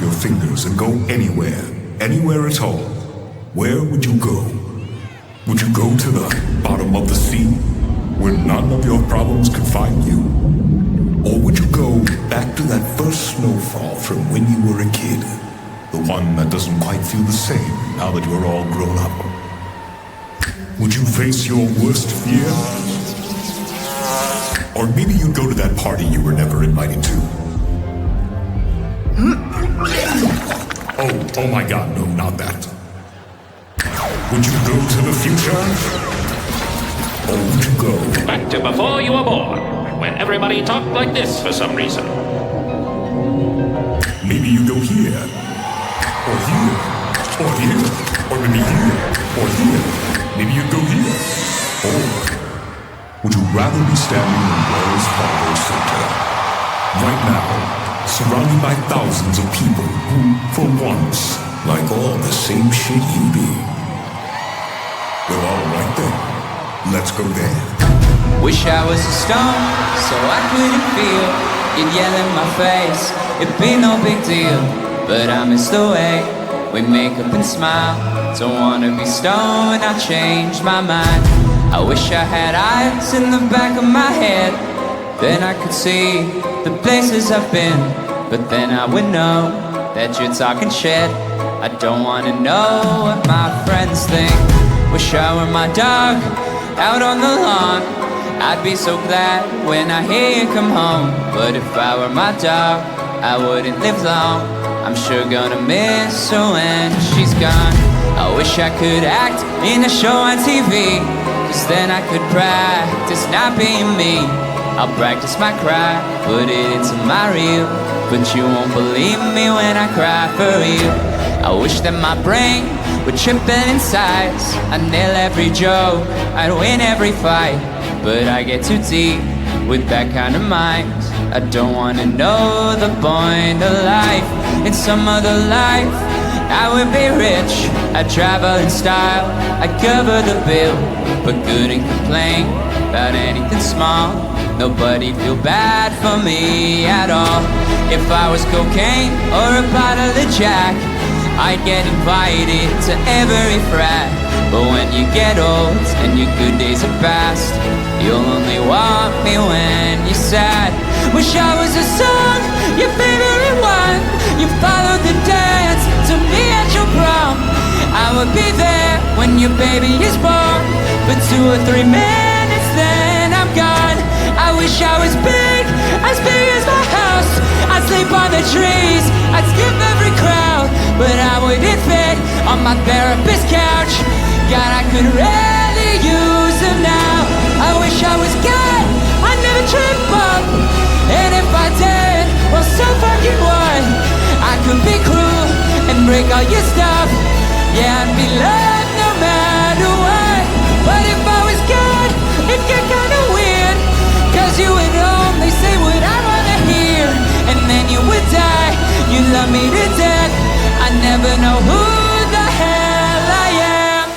your fingers and go anywhere, anywhere at all, where would you go? Would you go to the bottom of the sea, where none of your problems could find you? Or would you go back to that first snowfall from when you were a kid? The one that doesn't quite feel the same now that you're all grown up. Would you face your worst fear? Or maybe you'd go to that party you were never invited to. Oh my God, no, not that. Would you go to the future? Or would you go back to before you were born, when everybody talked like this for some reason? Maybe you go here, or here, or here, or maybe here, or here. Maybe you go here. Or would you rather be standing in Wells Fargo Center right now, surrounded by thousands of people who, for once, like all the same shit you do? Well, all right then. Let's go there. Wish I was a stone, so I couldn't feel. You'd yell in my face, it'd be no big deal. But I miss the way we make up and smile. Don't wanna be stoned, I changed my mind. I wish I had eyes in the back of my head, then I could see the places I've been. But then I would know that you're talking shit. I don't wanna know what my friends think. Wish I were my dog out on the lawn. I'd be so glad when I hear you come home. But if I were my dog, I wouldn't live long. I'm sure gonna miss her when she's gone. I wish I could act in a show on TV, cause then I could practice not being me. I'll practice my cry, put it into my reel, but you won't believe me when I cry for real. I wish that my brain would triple in size. I'd nail every joke, I'd win every fight. But I get too deep with that kind of mind. I don't wanna know the point of life. In some other life I would be rich, I'd travel in style, I'd cover the bill, but couldn't complain about anything small. Nobody'd feel bad for me at all. If I was cocaine or a bottle of Jack, I'd get invited to every frat. But when you get old and your good days are past, you'll only want me when you're sad. Wish I was a song, your favorite one. You followed the dance to me at your prom. I would be there when your baby is born, but 2 or 3 minutes then I'm gone. I wish I was big as my house. I'd sleep on the trees, I'd skip every crowd, but I wouldn't fit on my therapist's couch. God, I could really use him now. I wish I was God, I'd never trip up, and if I did, well so fucking what? I could be cruel and break all your stuff. Yeah, I'd be loved no matter what. But if I was God, it'd get kinda weird, cause you would only say what I wanna hear, and then you would die. You love me to death, I never know who the hell I am.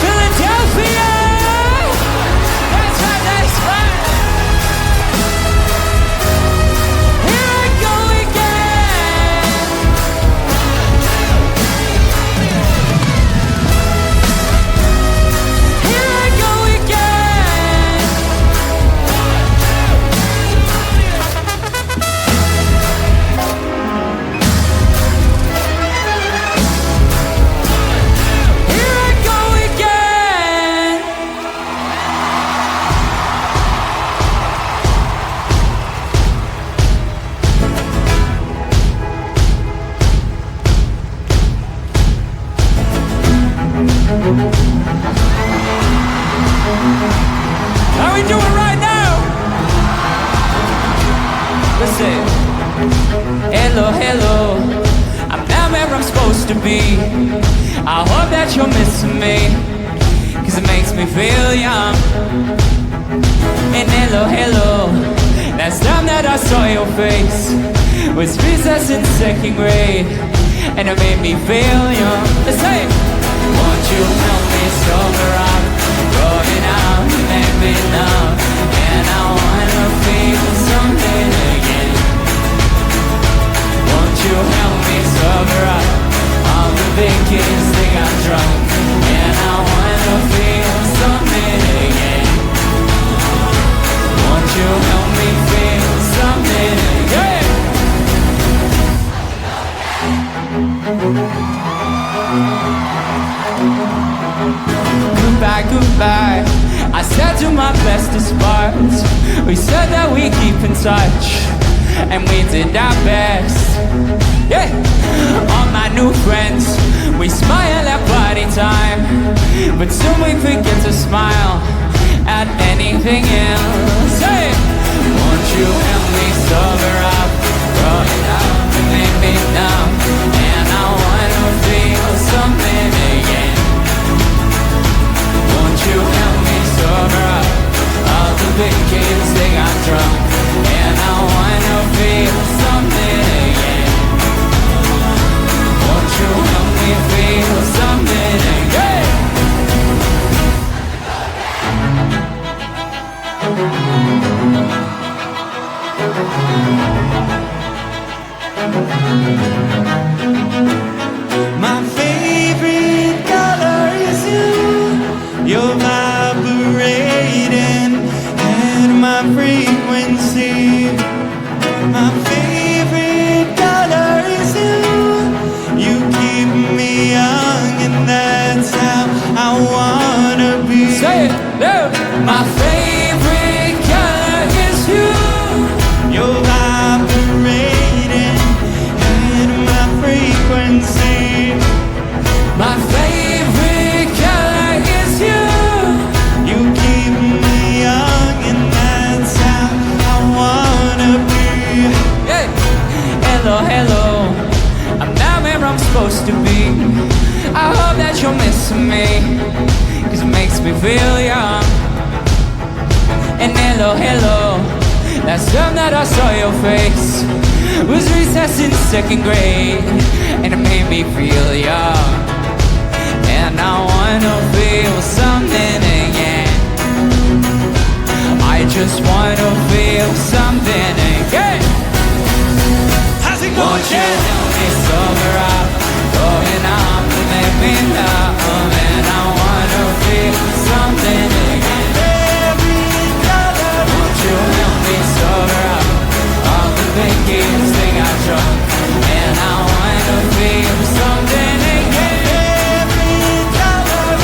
Philadelphia! That's right, that's right. Here I go again. Here I go again. Here I go again. How we doing right now? Listen. Hello, hello. I'm down where I'm supposed to be. I hope that you're missing me, cause it makes me feel young. And hello, hello. Last time that I saw your face was recess in second grade, and it made me feel young. Let's say, won't you help me sober up? Going out, you make me numb, and I wanna feel something again. Won't you help me sober up? All the big kids think I'm drunk, and I wanna feel something again. Won't you help me feel something again? Goodbye, goodbye. I said to my bestest parts, we said that we keep in touch, and we did our best. Yeah, all my new friends, we smile at party time, but soon we forget to smile at anything else. Hey, won't you help me sober up? Growing up and make me numb, and I wanna feel something again. Won't you help me sober up? All the big kids think I'm drunk, and I wanna feel something again. Won't you help me feel something again? My favorite color is you. You're vibrating at my frequency. My favorite color is you. You keep me young, and that's how I wanna be. Say it loud. My favorite color is you. You're vibrating at my frequency. My favorite color is you. You keep me young, and that's how I wanna be. Hey, hello, hello. I'm not where I'm supposed to be. I hope that you're missing me, 'cause it makes me feel young. And hello, hello. Last time that I saw your face was recess in second grade, and it made me feel young. And I wanna feel something again. I just wanna feel something again. How's it going, Won't you help me sober up? Going up to make me numb, and I wanna feel something again. Won't you help me sober up? All the big kids think I'm drunk, and I wanna feel something again.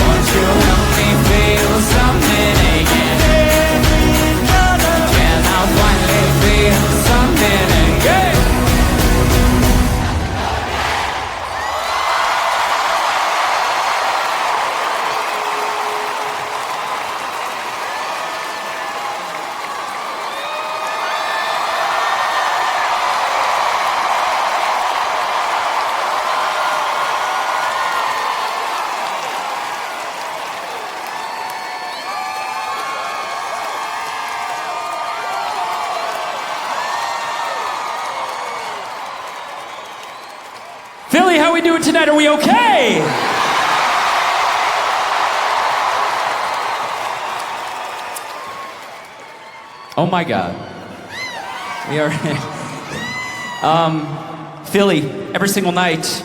Won't you help me feel something again? Can I finally feel something again? Philly, how we doing tonight? Are we okay? Oh my God. We are Philly, every single night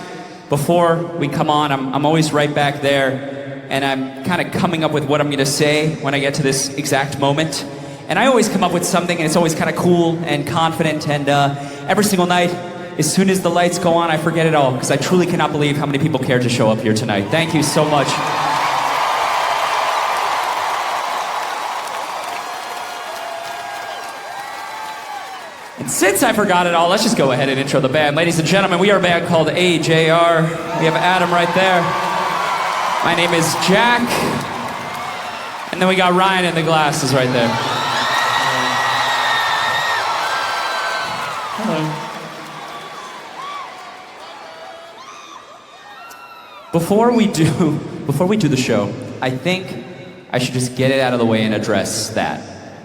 before we come on, I'm always right back there, and I'm kind of coming up with what I'm gonna say when I get to this exact moment. And I always come up with something, and it's always kind of cool and confident, and every single night, as soon as the lights go on, I forget it all, because I truly cannot believe how many people cared to show up here tonight. Thank you so much. And since I forgot it all, let's just go ahead and intro the band. Ladies and gentlemen, we are a band called AJR. We have Adam right there. My name is Jack. And then we got Ryan in the glasses right there. Hello. Before we do the show, I think I should just get it out of the way and address that.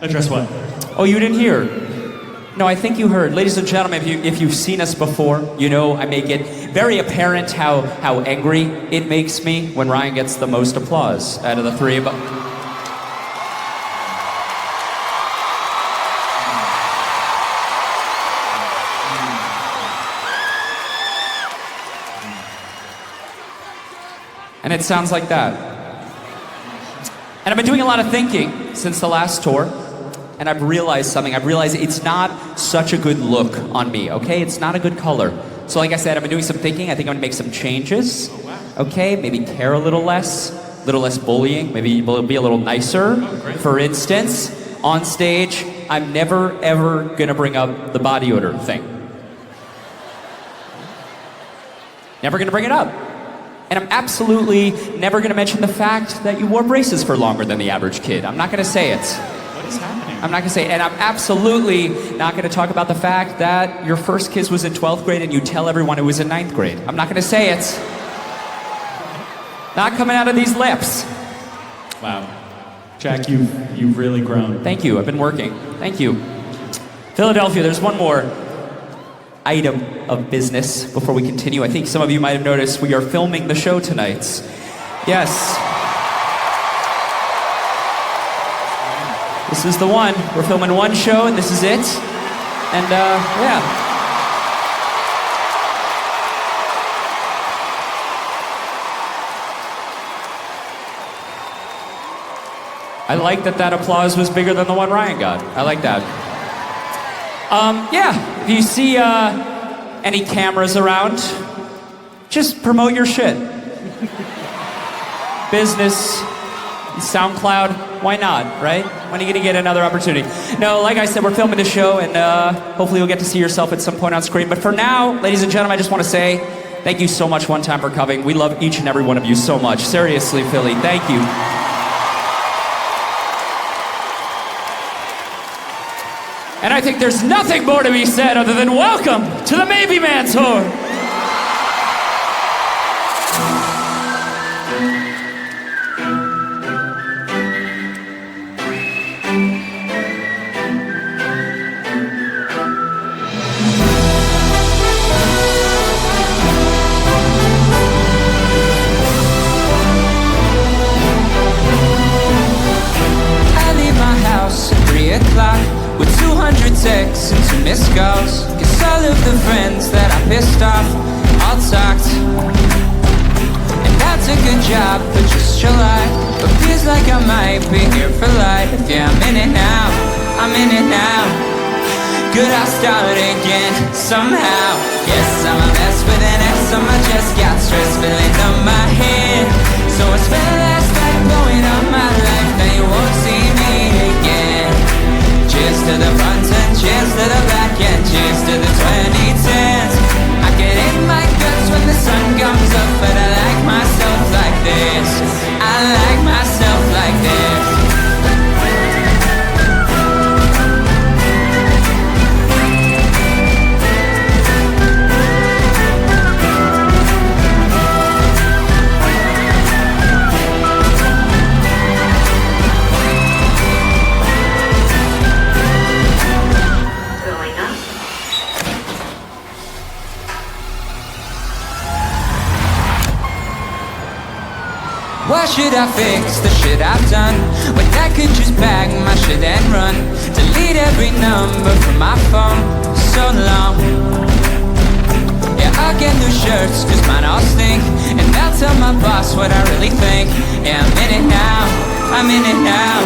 Address what? Oh, you didn't hear? No, I think you heard. Ladies and gentlemen, if you've seen us before, you know I make it very apparent how angry it makes me when Ryan gets the most applause out of the three of us. And it sounds like that. And I've been doing a lot of thinking since the last tour. And I've realized something. I've realized it's not such a good look on me, okay? It's not a good color. So like I said, I've been doing some thinking. I think I'm gonna make some changes. Okay, maybe care a little less bullying, maybe be a little nicer. For instance, on stage, I'm never ever gonna bring up the body odor thing. Never gonna bring it up. And I'm absolutely never gonna mention the fact that you wore braces for longer than the average kid. I'm not gonna say it. What is happening? I'm not gonna say it. And I'm absolutely not gonna talk about the fact that your first kiss was in 12th grade and you tell everyone it was in 9th grade. I'm not gonna say it. Not coming out of these lips. Wow. Jack, you've really grown. Thank you, I've been working. Thank you. Philadelphia, there's one more item of business before we continue. I think some of you might have noticed we are filming the show tonight. Yes. This is the one. We're filming one show and this is it. And yeah. I like that applause was bigger than the one Ryan got. I like that. Yeah, if you see any cameras around, just promote your shit. Business, SoundCloud, why not, right? When are you gonna get another opportunity? No, like I said, we're filming the show and hopefully you'll get to see yourself at some point on screen. But for now, ladies and gentlemen, I just wanna say thank you so much one time for coming. We love each and every one of you so much. Seriously, Philly, thank you. And I think there's nothing more to be said other than welcome to the Maybe Man Tour. I leave my house at 3 o'clock with 200 texts and 2 missed calls. Guess all of the friends that I pissed off all talked. And that's a good job for just July, but feels like I might be here for life. Yeah, I'm in it now, I'm in it now. Could I start again somehow? Yes, I'm a mess with an S on my chest. Got stress filling up my head. So I spent last night blowing up my life. Now you won't see me again. Cheers to the front and cheers to the back and cheers to the 2010s. I get in my guts when the sun comes up, but I like myself like this. I like myself like this. Why should I fix the shit I've done when I could just bag my shit and run? Delete every number from my phone. So long. Yeah, I'll get new shirts cause mine all stink, and I'll tell my boss what I really think. Yeah, I'm in it now, I'm in it now.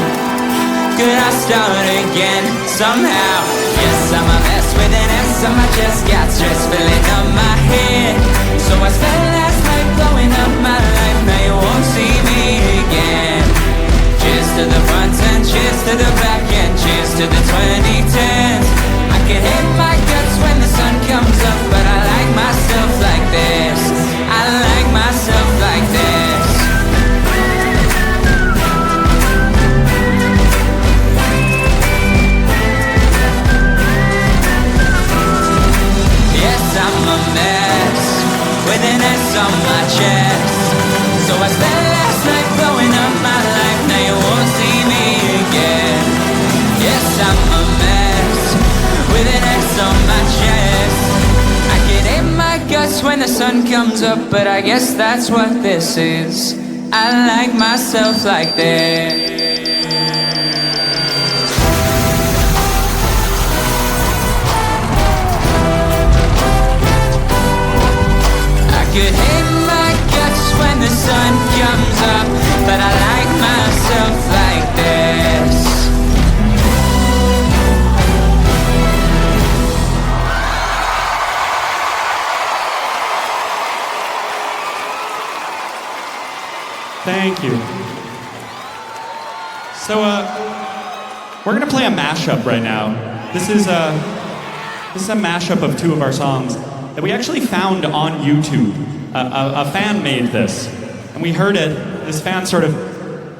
Could I start again somehow? Yes, I'm a mess with an S on my chest. Got stress filling up my head. So I spent last night blowing up my life. Now you won't see me again. Cheers to the front and cheers to the back and cheers to the 2010s. I can hit my guts when the sun comes up, but I like myself like this. I like myself like this. guess when the sun comes up, but I guess that's what this is. I like myself like this. I could hate my guts when the sun comes up, but I like myself like this. Thank you. So, we're gonna play a mashup right now. This is a mashup of two of our songs that we actually found on YouTube. A fan made this, and we heard it. This fan sort of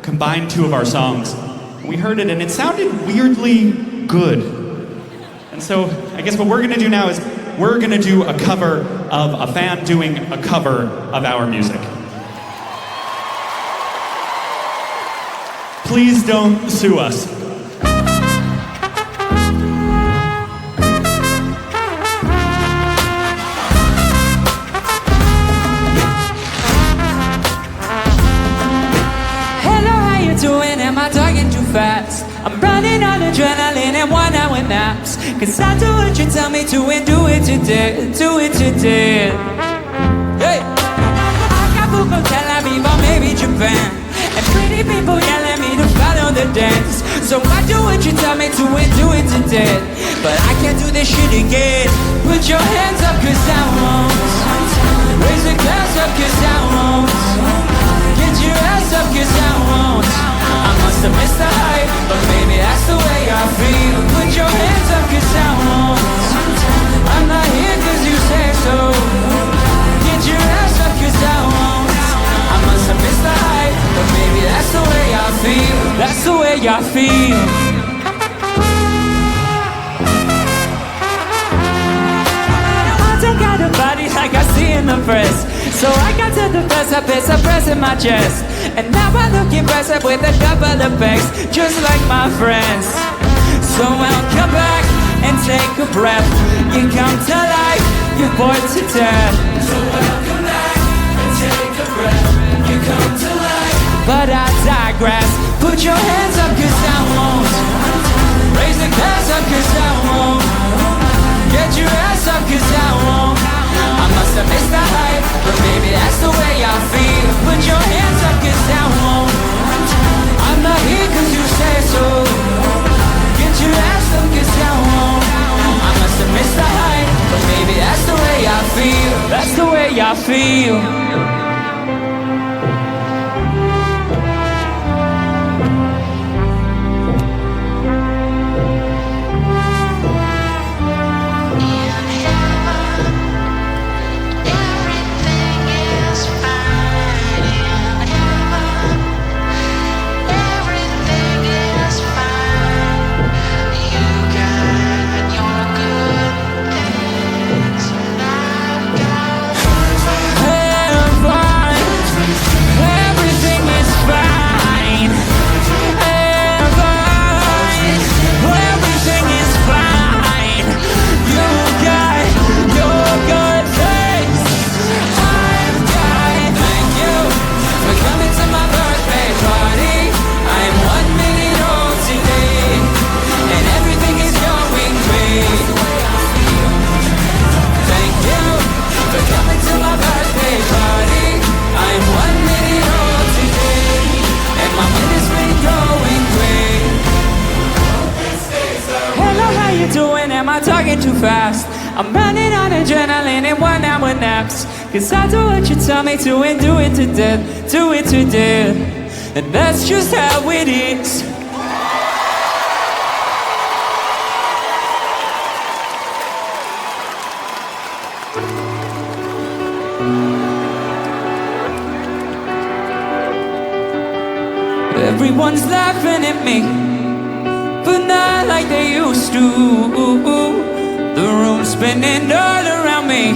combined two of our songs. We heard it, and it sounded weirdly good. And so, I guess what we're gonna do now is we're gonna do a cover of a fan doing a cover of our music. Please don't sue us. Hello, how you doing? Am I talking too fast? I'm running on adrenaline and 1 hour naps. Cause I do what you tell me to and do it today. Do it today. Hey! Acapulco, Tel Aviv, or maybe Japan. And pretty people yelling me to follow the dance. So I do what you tell me to and do it today. But I can't do this shit again. Put your hands up cause I won't. Raise a glass up cause I won't. Get your ass up cause I won't. I must have missed the hype, but maybe that's the way I feel. Put your hands up cause I won't. I'm not here cause you say so. Get your ass up cause I won't. I must have missed the hype, but maybe that's the way I feel. That's the way I feel. I don't got a body like I see in the press. So I got to the best, I bet some press in my chest. And now I look impressive with a couple of pecs, just like my friends. So I'll come back and take a breath. You come to life, you're bored to death. So I'll come back and take a breath. You come to life, but I digress. Put your hands up cause I won't. Raise the glass up cause I won't. Get your ass up cause I won't. I must have missed the hype, but maybe that's the way I feel. Put your hands up cause I won't. I'm not here cause you say so. Get your ass up cause I won't. I must have missed the hype, but maybe that's the way I feel. That's the way I feel. Too fast. I'm running on adrenaline and 1 hour naps. Cause I do what you tell me to and do it to death. Do it to death. And that's just how it is. Everyone's laughing at me, but not like they used to. The room's spinning all around me,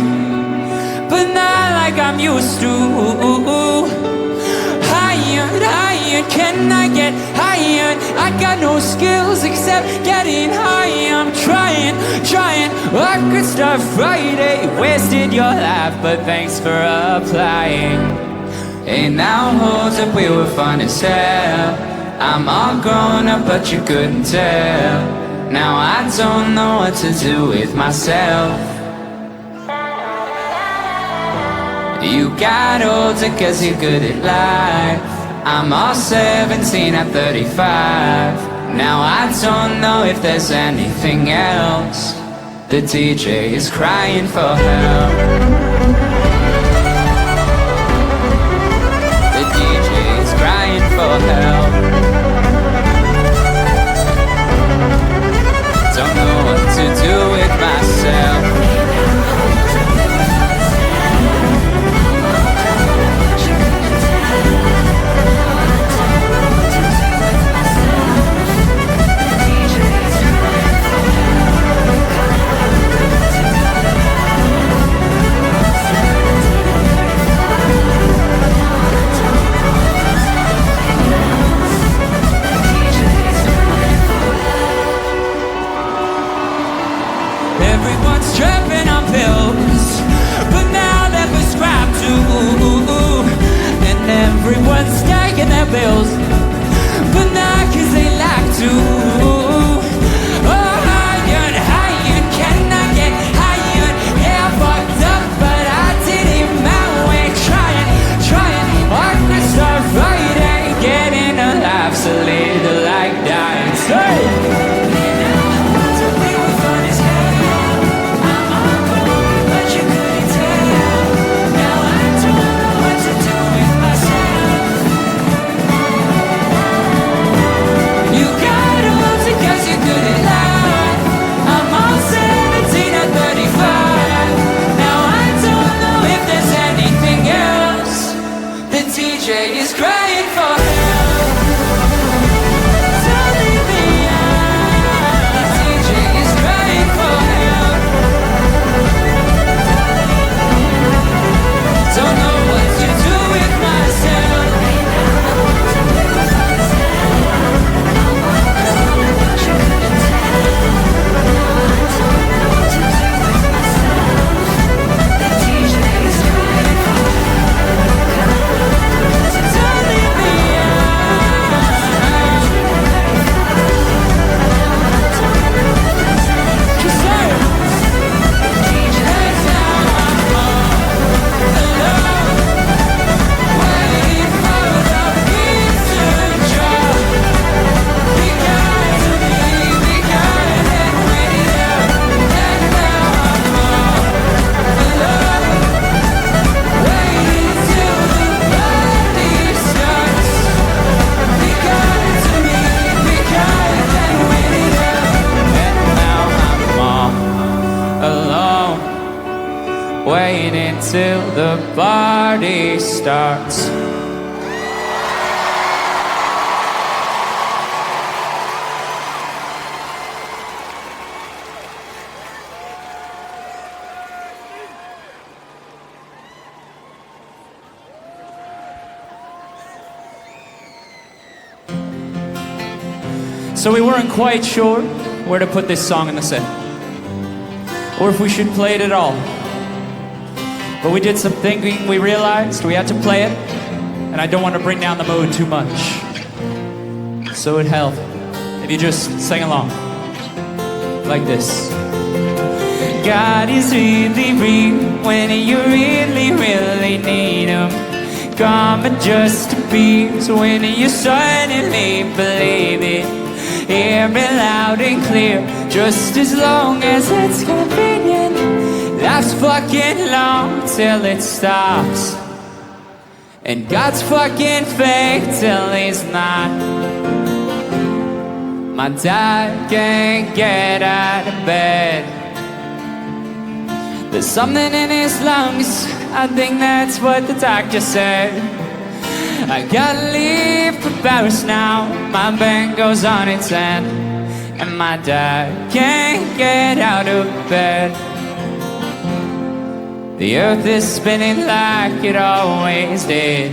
but not like I'm used to. Higher, higher, can I get higher? tired. I got no skills except getting high. I'm trying. I could start Friday. Wasted your life, but thanks for applying. Hey, now holds up, we were fun as hell. I'm all grown up, but you couldn't tell. Now I don't know what to do with myself. You got older cause you're good at life. I'm all 17 at 35. Now I don't know if there's anything else. The DJ is crying for help. The DJ is crying for help. Don't know what to do with myself. Everyone's tripping on pills, but now they're prescribed to. And everyone's taking their pills, but not cause they like to. Oh, higher, can I get higher? Yeah, I fucked up, but I did it my way. Trying, I could start Friday. Getting alive's a little like dying. Say! DJ is crying for help. Don't leave me out. The DJ is crying for help. Don't know what to do with myself. The DJ is crying for help. Waiting till the party starts. So we weren't quite sure where to put this song in the set, or if we should play it at all. But we did some thinking, we realized we had to play it, and I don't want to bring down the mood too much. So it'd help if you just sang along, like this. God is really real when you really, really need him. Karma just appears when you suddenly believe it. Hear it loud and clear, just as long as it's convenient. Life's fucking long till it stops, and God's fucking fake till he's not. My dad can't get out of bed. There's something in his lungs, I think that's what the doctor said. I gotta leave for Paris now, my band goes on its end, and my dad can't get out of bed. The earth is spinning like it always did.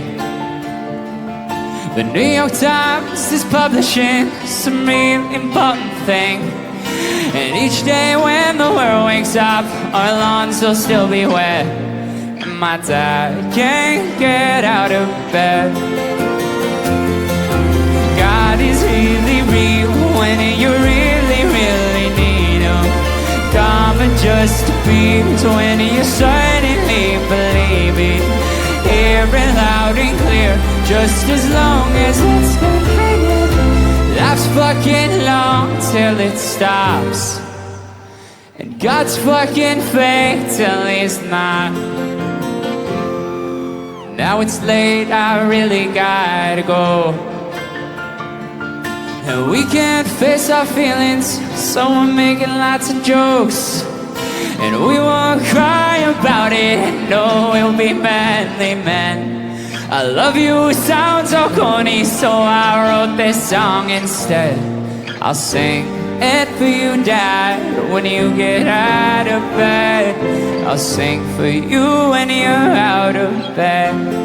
The New York Times is publishing some real important thing. And each day when the world wakes up, our lawns will still be wet. And my dad can't get out of bed. God is really real when you really, really need him. Come and just be when you certainly believe it. Hear it loud and clear, just as long as it's convenient. Life's fucking long till it stops, and God's fucking fake till he's not. Now it's late, I really gotta go. And we can't face our feelings, so we're making lots of jokes. And we won't cry about it, no, we'll be manly men. I love you sounds so corny, so I wrote this song instead. I'll sing it for you, Dad, when you get out of bed. I'll sing for you when you're out of bed.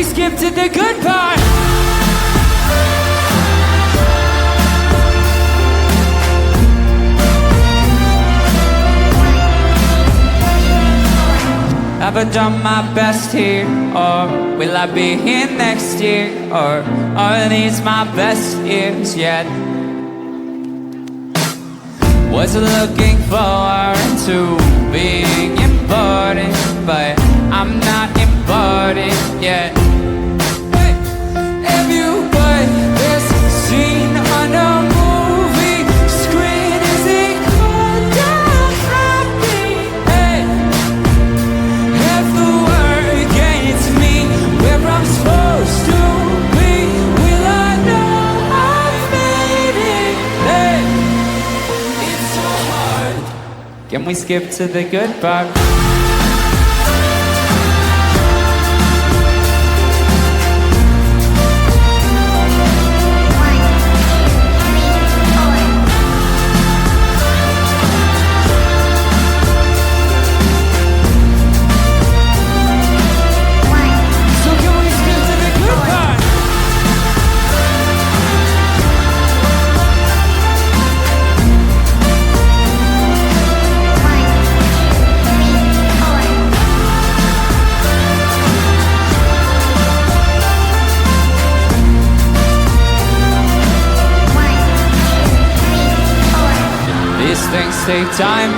Skip to the good part. Have I done my best here, or will I be here next year, or are these my best years yet? Was looking forward to being important, but I'm not important yet. Can we skip to the good part? Things take time.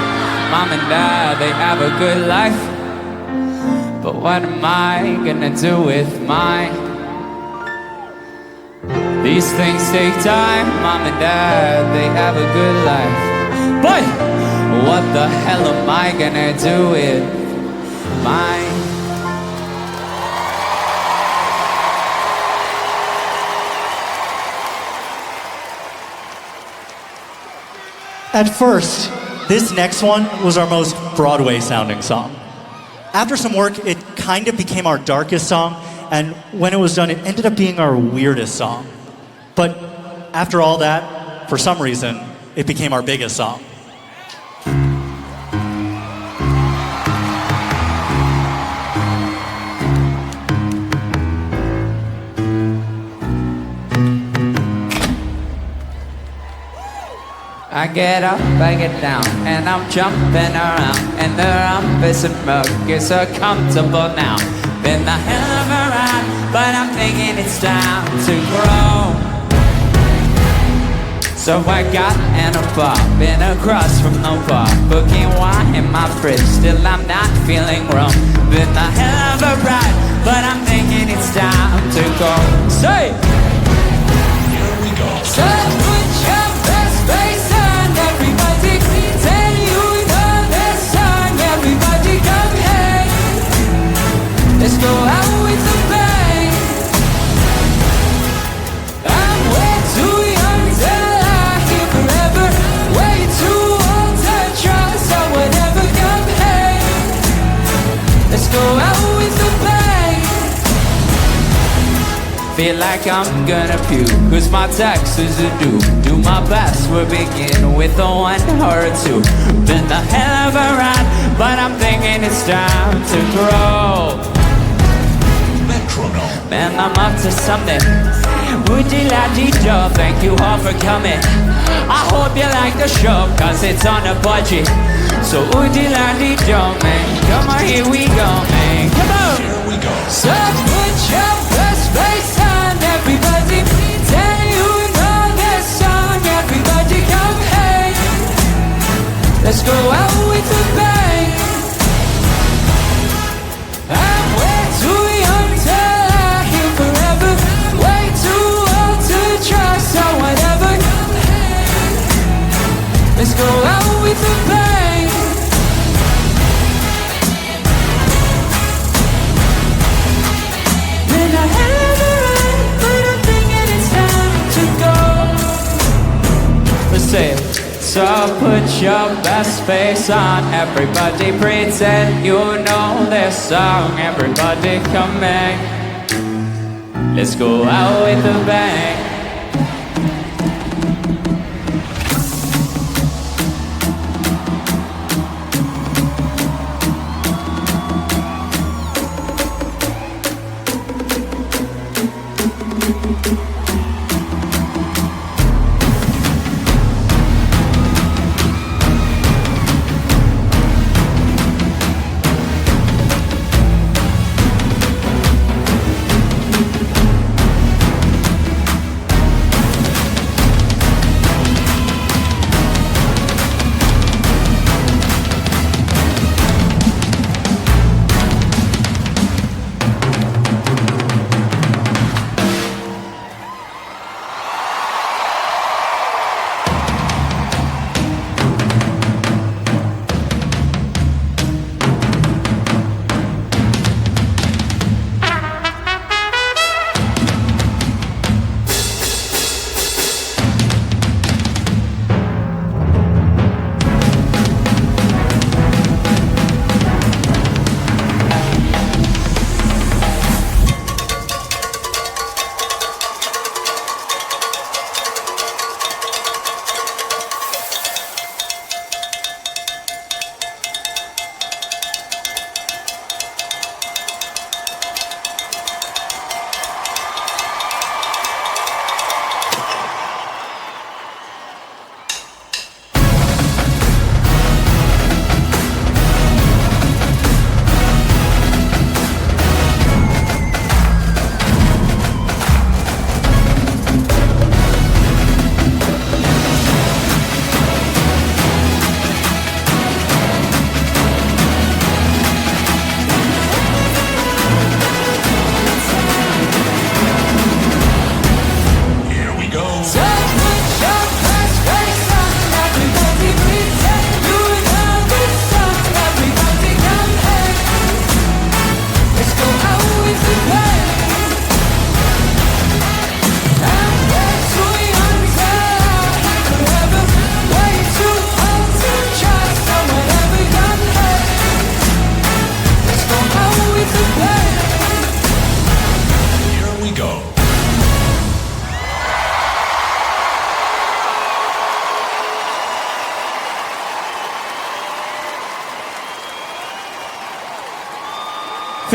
Mom and Dad, they have a good life, but what am I gonna do with mine? These things take time. Mom and Dad, they have a good life, but what the hell am I gonna do with mine? At first, this next one was our most Broadway-sounding song. After some work, it kind of became our darkest song, and when it was done, it ended up being our weirdest song. But after all that, for some reason, it became our biggest song. I get up, I get down, and I'm jumping around, and the rumpus and mug is so comfortable now. Been the hell of a ride, but I'm thinking it's time to grow. So I got an apartment been across from the bar, booking wine in my fridge, still I'm not feeling wrong. Been the hell of a ride, but I'm thinking it's time to go. Say! Here we go. So put your best face on, everybody, tell you know this song, everybody come hey. Let's go out with the bang. I'm way too young to lie here forever, way too old to try, so whatever come hey. Let's go out with the bang. Feel like I'm gonna puke, cause my taxes are due. Do my best, we'll begin with a 1 or a 2. Been the hell of a ride, but I'm thinking it's time to grow. Metronome. Man, I'm up to something. Woody-la-dee-do, thank you all for coming. I hope you like the show, cause it's on a budget. So woody-la-dee-do, man, come on, here we go, man. Come on! Here we go. So put your best face on, everybody, tell you know this song, everybody come hey. Let's go out with a bang. I'm way too young to lie here forever, way too old to try, so whatever. Let's go out with a bang. Been a hell of a ride, but I'm thinking it's time to go. Let's say it. So put your best face on, everybody pretend you know this song, everybody come in. Let's go out with a bang.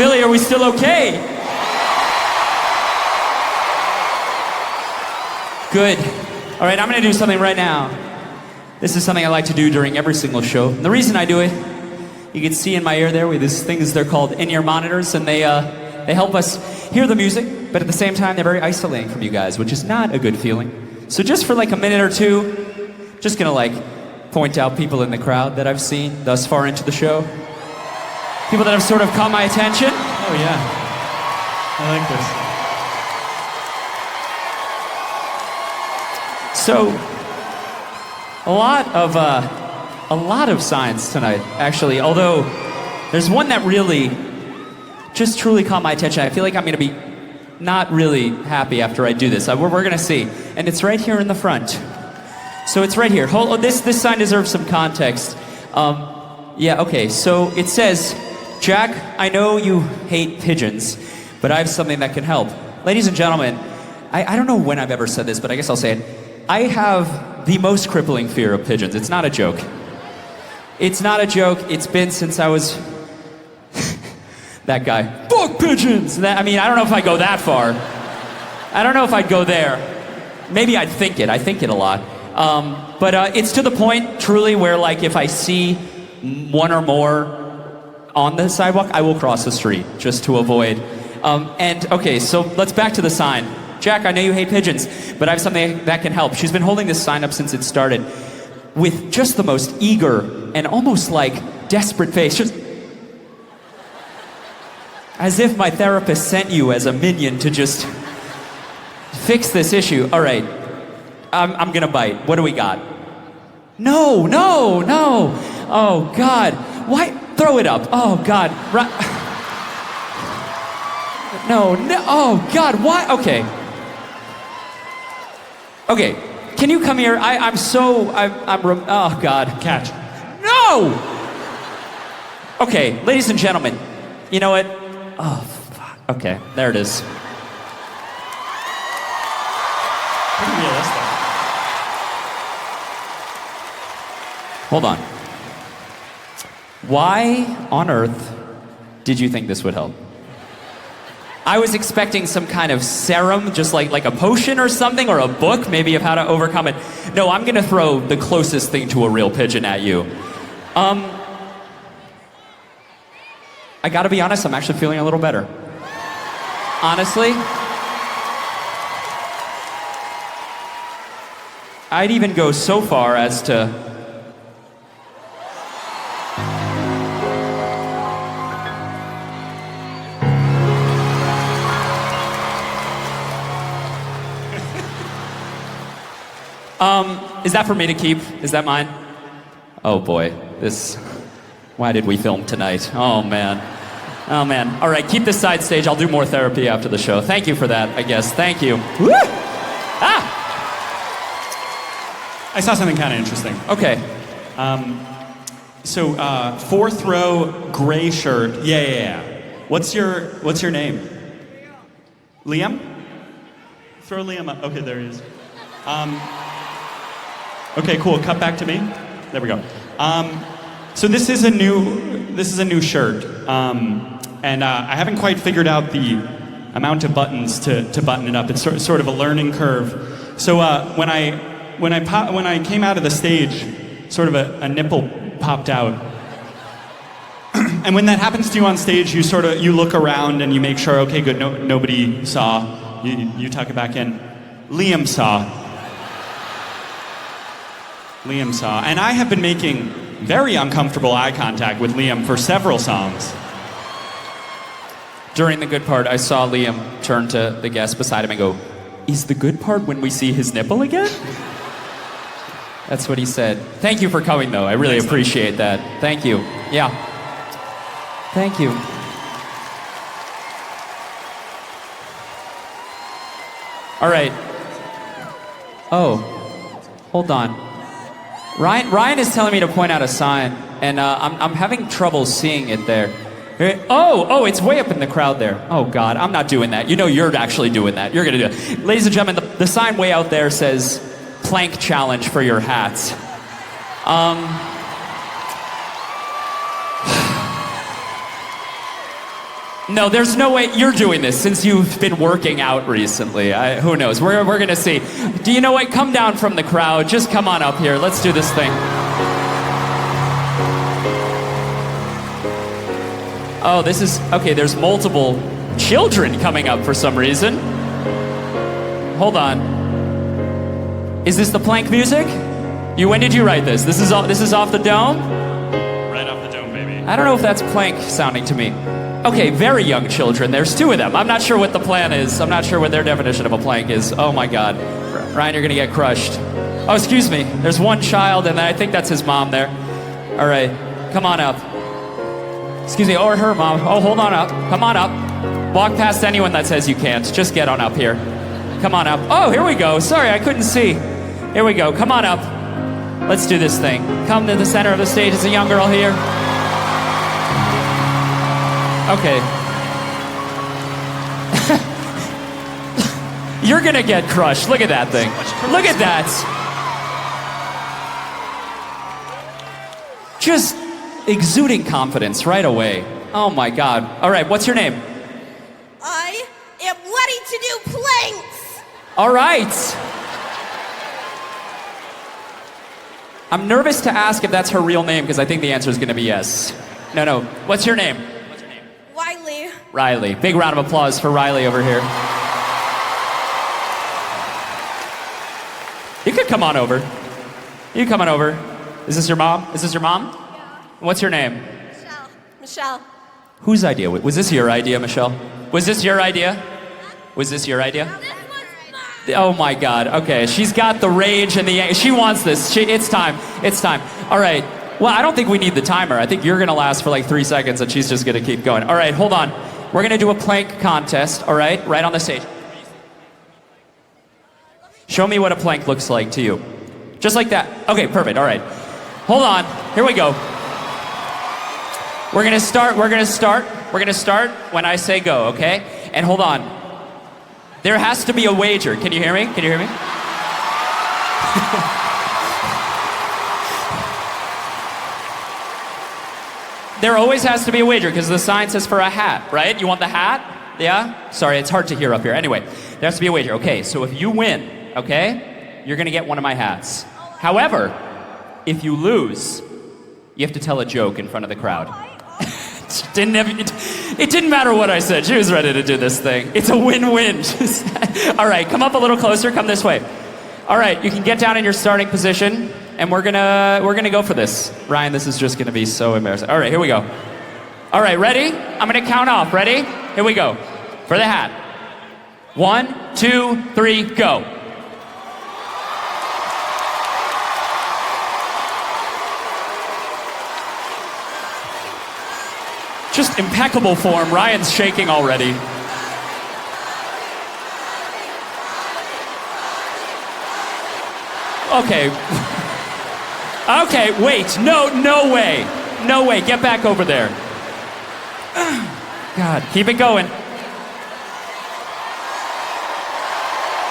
Philly, are we still okay? Good. All right, I'm gonna do something right now. This is something I like to do during every single show. And the reason I do it, you can see in my ear there, with these things, they're called in-ear monitors, and they help us hear the music, but at the same time, they're very isolating from you guys, which is not a good feeling. So just for like a minute or two, just gonna like point out people in the crowd that I've seen thus far into the show. People that have sort of caught my attention. Oh yeah, I like this. So, a lot of signs tonight, actually. Although, there's one that really, just truly caught my attention. I feel like I'm gonna be not really happy after I do this. We're gonna see, and it's right here in the front. So it's right here. This sign deserves some context. Yeah, okay. So it says, "Jack, I know you hate pigeons, but I have something that can help." Ladies and gentlemen, I don't know when I've ever said this, but I guess I'll say it. I have the most crippling fear of pigeons. It's not a joke. It's not a joke. It's been since I was that guy. Fuck pigeons! I mean, I don't know if I'd go that far. I don't know if I'd go there. Maybe I'd think it. I think it a lot. But it's to the point, truly, where like if I see one or more on the sidewalk, I will cross the street just to avoid. And okay, so let's back to the sign. Jack, I know you hate pigeons, but I have something that can help. She's been holding this sign up since it started with just the most eager and almost like desperate face. Just as if my therapist sent you as a minion to just fix this issue. All right, I'm gonna bite. What do we got? No. Oh, God. Why? Throw it up. Oh, God. No. Oh, God. Why? Okay. Okay. Can you come here? Oh, God. Catch. No! Okay, ladies and gentlemen. You know what? Oh, fuck. Okay, there it is. Pretty realistic. Hold on. Why on earth did you think this would help? I was expecting some kind of serum, just like a potion or something, or a book maybe of how to overcome it. No, I'm gonna throw the closest thing to a real pigeon at you. I gotta be honest, I'm actually feeling a little better. Honestly. I'd even go so far as to is that for me to keep? Is that mine? Oh boy, why did we film tonight? Oh man. All right, keep this side stage. I'll do more therapy after the show. Thank you for that, I guess. Thank you. Woo! Ah! I saw something kind of interesting. Okay. So, fourth row, gray shirt. Yeah. What's your name? Liam? Throw Liam up. Okay, there he is. Okay, cool. Cut back to me. There we go. So this is a new shirt, and I haven't quite figured out the amount of buttons to button it up. It's sort of a learning curve. So when I came out of the stage, sort of a nipple popped out. And when that happens to you on stage, you look around and you make sure, okay, good, nobody saw. You tuck it back in. Liam saw. And I have been making very uncomfortable eye contact with Liam for several songs. During the good part, I saw Liam turn to the guest beside him and go, "Is the good part when we see his nipple again?" That's what he said. Thank you for coming, though. I really appreciate that. Thank you. Yeah. Thank you. All right. Oh, hold on. Ryan is telling me to point out a sign, and I'm having trouble seeing it there. Oh, it's way up in the crowd there. Oh, God, I'm not doing that. You know you're actually doing that. You're going to do it. Ladies and gentlemen, the sign way out there says, "Plank challenge for your hats." No, there's no way you're doing this since you've been working out recently. Who knows? We're gonna see. Do you know what? Come down from the crowd. Just come on up here. Let's do this thing. Oh, this is okay. There's multiple children coming up for some reason. Hold on. Is this the Plank music? When did you write this? This is off the dome? Right off the dome, baby. I don't know if that's Plank sounding to me. Okay, very young children. There's two of them. I'm not sure what the plan is. I'm not sure what their definition of a plank is. Oh my God. Ryan, you're gonna get crushed. Oh, excuse me. There's one child, and I think that's his mom there. All right, come on up. Excuse me, or her mom. Oh, hold on up. Come on up. Walk past anyone that says you can't. Just get on up here. Come on up. Oh, here we go. Sorry, I couldn't see. Here we go. Come on up. Let's do this thing. Come to the center of the stage. There's a young girl here. Okay. You're gonna get crushed. Look at that thing. Look at that. Just exuding confidence right away. Oh my God. All right, what's your name? I am ready to do planks. All right. I'm nervous to ask if that's her real name because I think the answer is gonna be yes. No. What's your name? Riley. Riley. Big round of applause for Riley over here. You could come on over. You come on over. Is this your mom? Is this your mom? Yeah. What's your name? Michelle. Whose idea? Was this your idea, Michelle? Was this your idea? Was this your idea? Oh my God. Okay, she's got the rage and the... She wants this. It's time. It's time. All right. Well, I don't think we need the timer. I think you're gonna last for like 3 seconds and she's just gonna keep going. All right, hold on. We're gonna do a plank contest, all right? Right on the stage. Show me what a plank looks like to you. Just like that. Okay, perfect, all right. Hold on, here we go. We're gonna start when I say go, okay? And hold on. There has to be a wager. Can you hear me? Can you hear me? There always has to be a wager because the sign says for a hat, right? You want the hat? Yeah? Sorry, it's hard to hear up here. Anyway, there has to be a wager. Okay, so if you win, okay, you're gonna get one of my hats. However, if you lose, you have to tell a joke in front of the crowd. It didn't matter what I said. She was ready to do this thing. It's a win-win. All right, come up a little closer. Come this way. All right, you can get down in your starting position, and we're gonna go for this. Ryan, this is just gonna be so embarrassing. All right, here we go. All right, ready? I'm gonna count off. Ready? Here we go. For the hat. 1, 2, 3, go. Just impeccable form. Ryan's shaking already. Okay. Okay, wait. No way. No way. Get back over there. God, keep it going.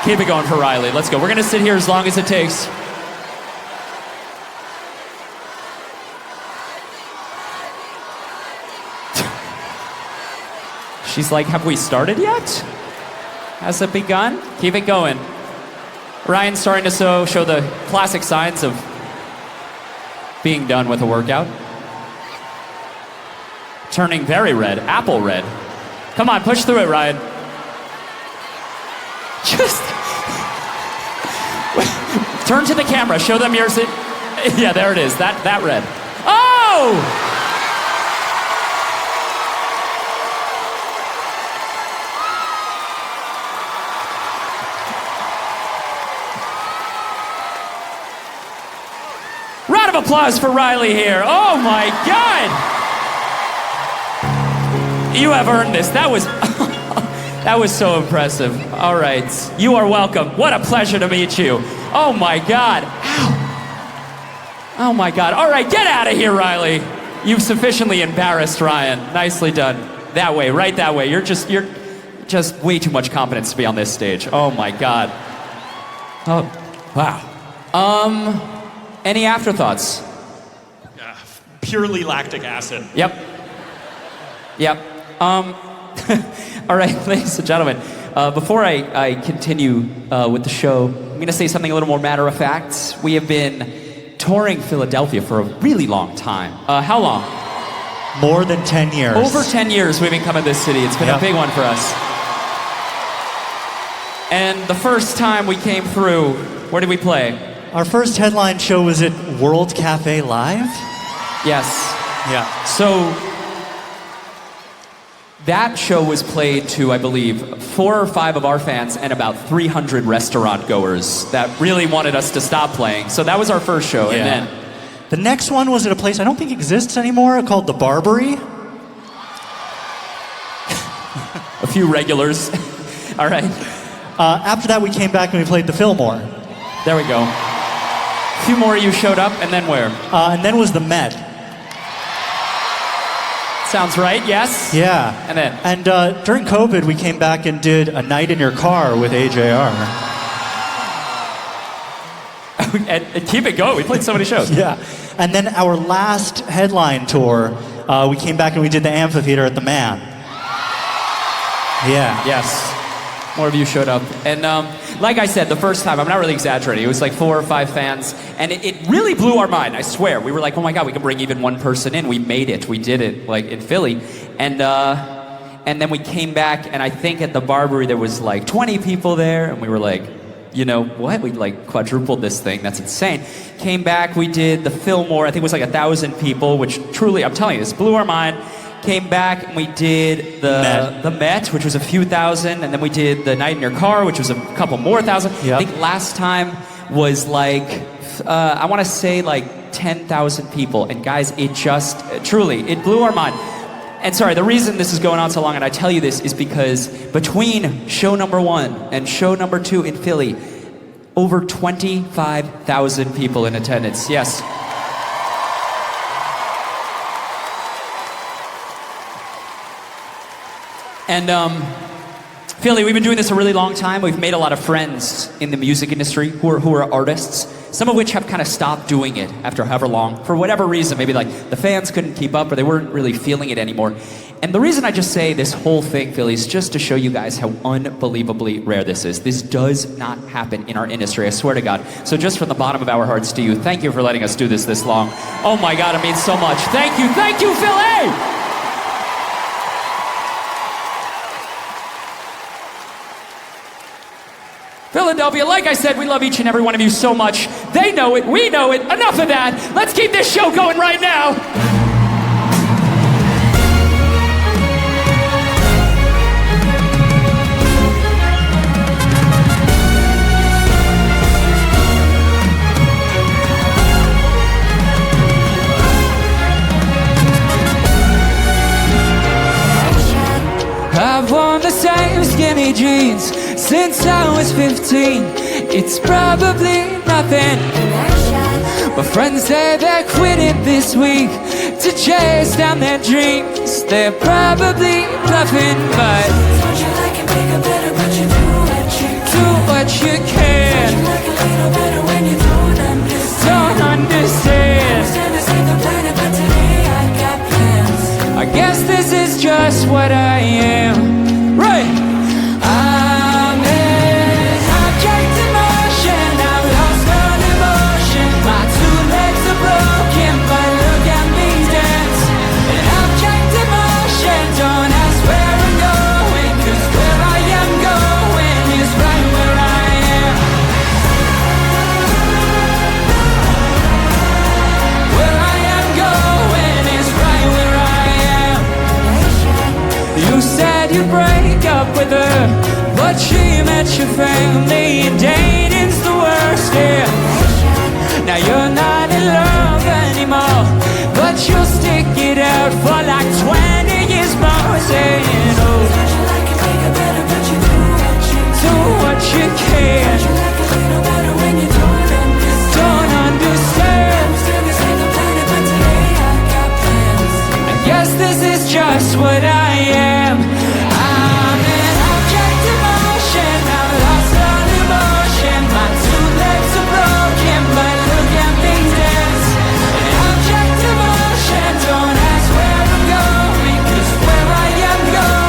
Keep it going for Riley. Let's go. We're gonna sit here as long as it takes. She's like, have we started yet? Has it begun? Keep it going. Ryan's starting to show the classic signs of being done with a workout. Turning very red, apple red. Come on, push through it, Ryan. Just turn to the camera, show them yours. Yeah, there it is, that red. Oh! Round of applause for Riley here. Oh my God! You have earned this. That was so impressive. All right, you are welcome. What a pleasure to meet you. Oh my God. Ow. Oh my God. All right, get out of here, Riley. You've sufficiently embarrassed Ryan. Nicely done. That way, right that way. You're just way too much confidence to be on this stage. Oh my God. Oh, wow. Any afterthoughts? Purely lactic acid. Yep. All right, ladies and gentlemen, before I continue with the show, I'm going to say something a little more matter of fact. We have been touring Philadelphia for a really long time. How long? More than 10 years. Over 10 years we've been coming to this city. It's been a big one for us. And the first time we came through, where did we play? Our first headline show was at World Cafe Live. Yes. Yeah. So that show was played to, I believe, 4 or 5 of our fans and about 300 restaurant goers that really wanted us to stop playing. So that was our first show. Yeah. And then The next one was at a place I don't think exists anymore called The Barbary. a few regulars. All right. After that, we came back and we played the Fillmore. There we go. A few more of you showed up, and then where? And then was the Met. Sounds right, yes? Yeah. And then? And during COVID, we came back and did A Night in Your Car with AJR. and keep it going. We played so many shows. Yeah. And then our last headline tour, we came back and we did the amphitheater at the Man. Yeah. Yes. More of you showed up. And like I said, the first time, I'm not really exaggerating, it was like 4 or 5 fans, and it really blew our mind, I swear. We were like, oh my God, we can bring even one person in. We made it. We did it, like, in Philly. And then we came back, and I think at the Barbary there was like 20 people there, and we were like, you know what? We like quadrupled this thing. That's insane. Came back, we did the Fillmore. I think it was like 1,000 people, which truly, I'm telling you, this blew our mind. Came back and we did the Met, which was a few thousand, and then we did the Night in Your Car, which was a couple more thousand. Yep. I think last time was like, I want to say like 10,000 people. And guys, it just, truly, it blew our mind. And sorry, the reason this is going on so long, and I tell you this, is because between show number 1 and show number 2 in Philly, over 25,000 people in attendance. Yes. And Philly, we've been doing this a really long time. We've made a lot of friends in the music industry who are artists, some of which have kind of stopped doing it after however long, for whatever reason. Maybe like the fans couldn't keep up or they weren't really feeling it anymore. And the reason I just say this whole thing, Philly, is just to show you guys how unbelievably rare this is. This does not happen in our industry, I swear to God. So just from the bottom of our hearts to you, thank you for letting us do this long. Oh my God, it means so much. Thank you, Philly! Philadelphia, like I said, we love each and every one of you so much. They know it, we know it. Enough of that. Let's keep this show going right now. I've worn the same skinny jeans since I was 15. It's probably nothing. My friends say they're quitting this week to chase down their dreams. They're probably bluffing, but Don't you like it bigger, better, but you do what you can. Don't you like a little better when you don't understand? Don't understand. This ain't the planet, but today I got plans. I guess this is just what I am. Right. I'm an object in motion. I've lost all emotion. My 2 legs are broken, but look at me dance. An object in motion. Don't ask where I'm going, 'cause where I am going is right where I am. Where I am going is right where I am. You said you'd break up with her, but she met your family, and dating's the worst, yeah. Now you're not in love anymore, but you'll stick it out for like 20 years more, saying, oh, Don't you like it bigger, better, but you do what you can. Don't you like a little better when you don't understand? Don't understand. This ain't the planet, but today I got plans. I guess this is just what I am. I'm an object in motion. I've lost all emotion. My 2 legs are broken, but look at me dance. An object in motion. Don't ask where I'm going, 'cause where I am going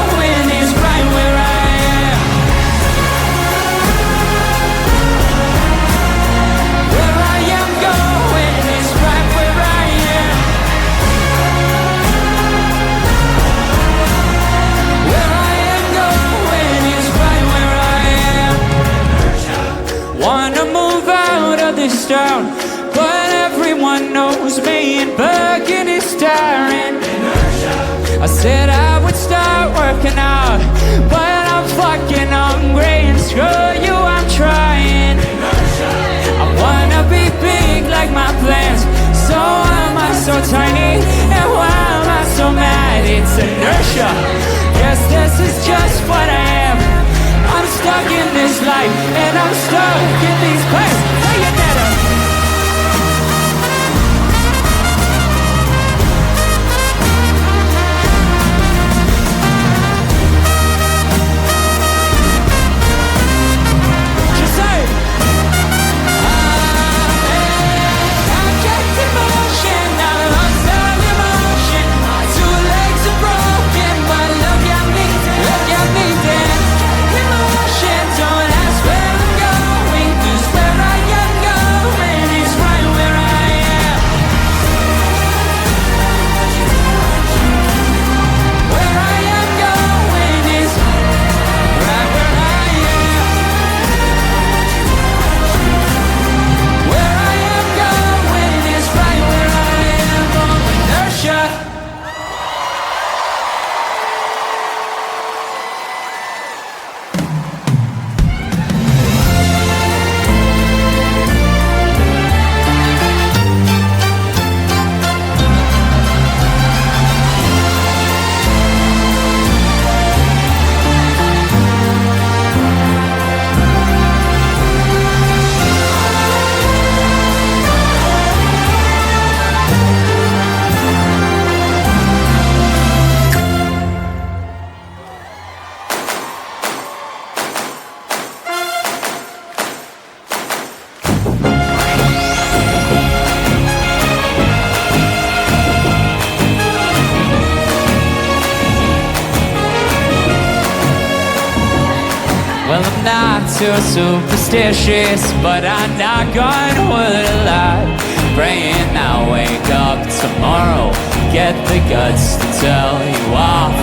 wanna move out of this town, but everyone knows me and Bergen is staring. I said I would start working out, but I'm fucking hungry and screw you, I'm trying. I wanna be big like my plans, so why am I so tiny and why am I so mad? It's inertia, yes this is just what I am. I'm stuck in this life and I'm stuck in these plans. Bayonetta. Well, I'm not too superstitious, but I'm not gonna word a lot. Praying I'll wake up tomorrow, get the guts to tell you off.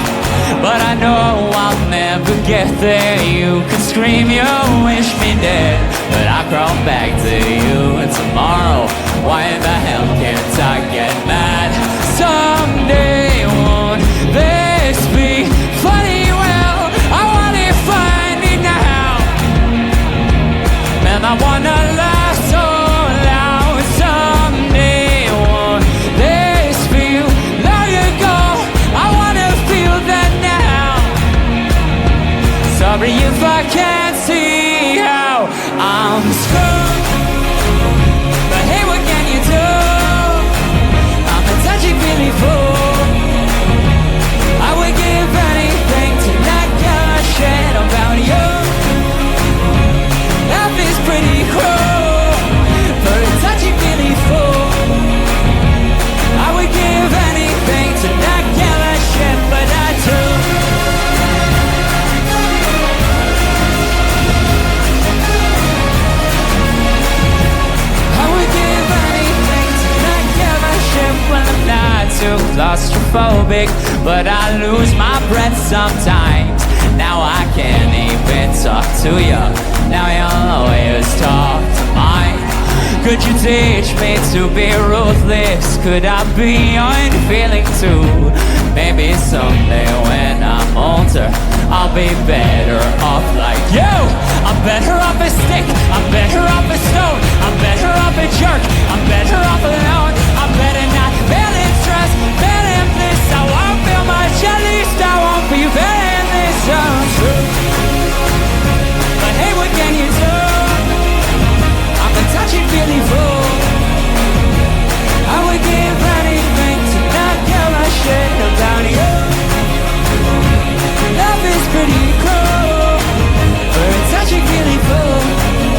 But I know I'll never get there. You can scream, you wish me dead, but I crawl back to you tomorrow. Why the hell can't I get mad? Someday won't this be funny? Well, I want it funny now, and I wanna laugh so loud. Someday won't this feel long ago? I wanna feel that now. Sorry if I can't see how I'm screwed, but hey, what can you do? I'm a touchy-feely fool. I would give anything to not give a shit about you. Life is pretty cruel for a touchy-feely fool. I would give anything to not give a shit, but I do. I would give anything to not give a shit when I'm not too claustrophobic, but I lose my breath sometimes. Now I can't even talk to you. Now you'll always talk to mine. Could you teach me to be ruthless? Could I be unfeeling too? Maybe someday when I'm older, I'll be better off like you. I'm better off a stick, I'm better off a stone, I'm better off a jerk, I'm better off alone. I'm better not feeling stress, feeling bliss. I won't feel much, at least I won't be feeling this. Untrue, but hey, what can you do? I'm a touchy-feely fool. I would give anything to not give a shit about you. Love is pretty cruel for a touchy-feely fool.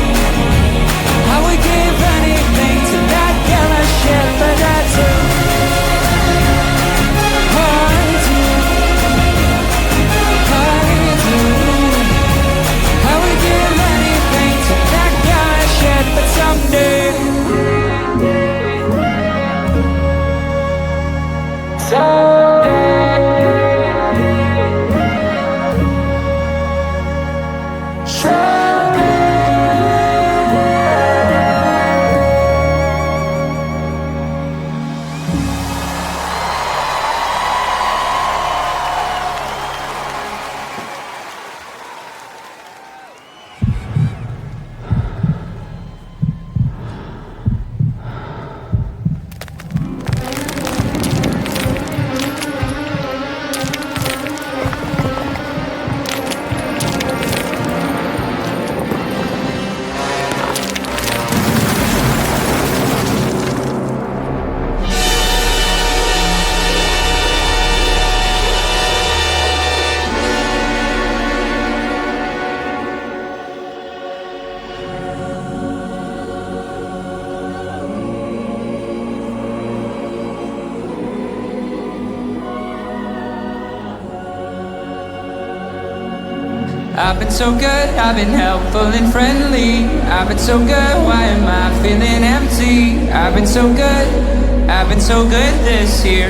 I've been so good, I've been helpful and friendly. I've been so good, why am I feeling empty? I've been so good, I've been so good this year.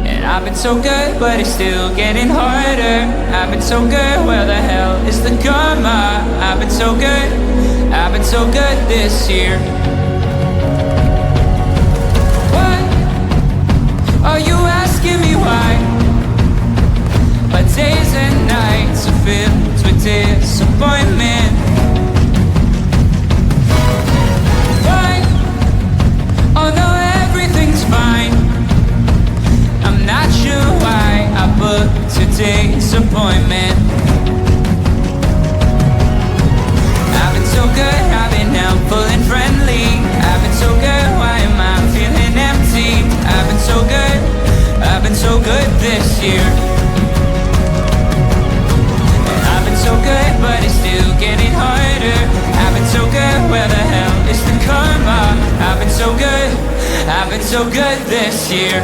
And I've been so good, but it's still getting harder. I've been so good, where the hell is the karma? I've been so good, I've been so good this year. What are you asking me why? My days and nights are filled with disappointment. Fine, oh no, everything's fine. I'm not sure why I booked today's appointment. I've been so good, I've been helpful and friendly. I've been so good, why am I feeling empty? I've been so good, I've been so good this year. So good, but it's still getting harder. I've been so good, where the hell is the karma? I've been so good, I've been so good this year.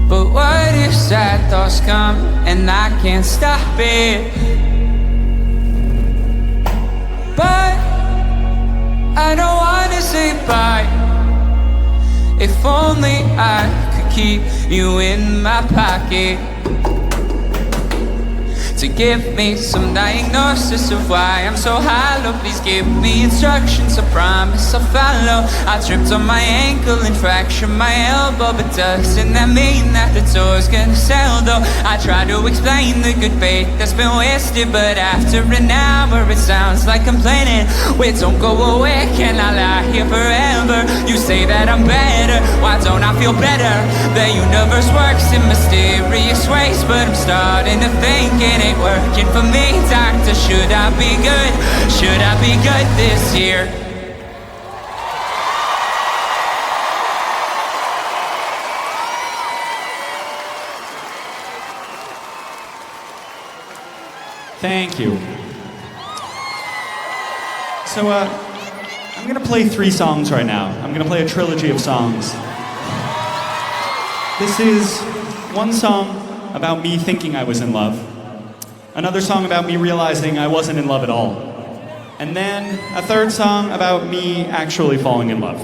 But what if sad thoughts come and I can't stop it? But I don't wanna say bye. If only I could keep you in my pocket, to give me some diagnosis of why I'm so hollow. Please give me instructions, I promise I'll follow. I tripped on my ankle and fractured my elbow, but doesn't that mean that the door's gonna sell though? I try to explain the good faith that's been wasted, but after an hour it sounds like complaining. Wait, don't go away, can I lie here forever? You say that I'm better, why don't I feel better? The universe works in mysterious ways, but I'm starting to think it ain't working for me, doctor. Should I be good? Should I be good this year? Thank you. So, I'm gonna play 3 songs right now. I'm gonna play a trilogy of songs. This is one song about me thinking I was in love, another song about me realizing I wasn't in love at all, and then a third song about me actually falling in love.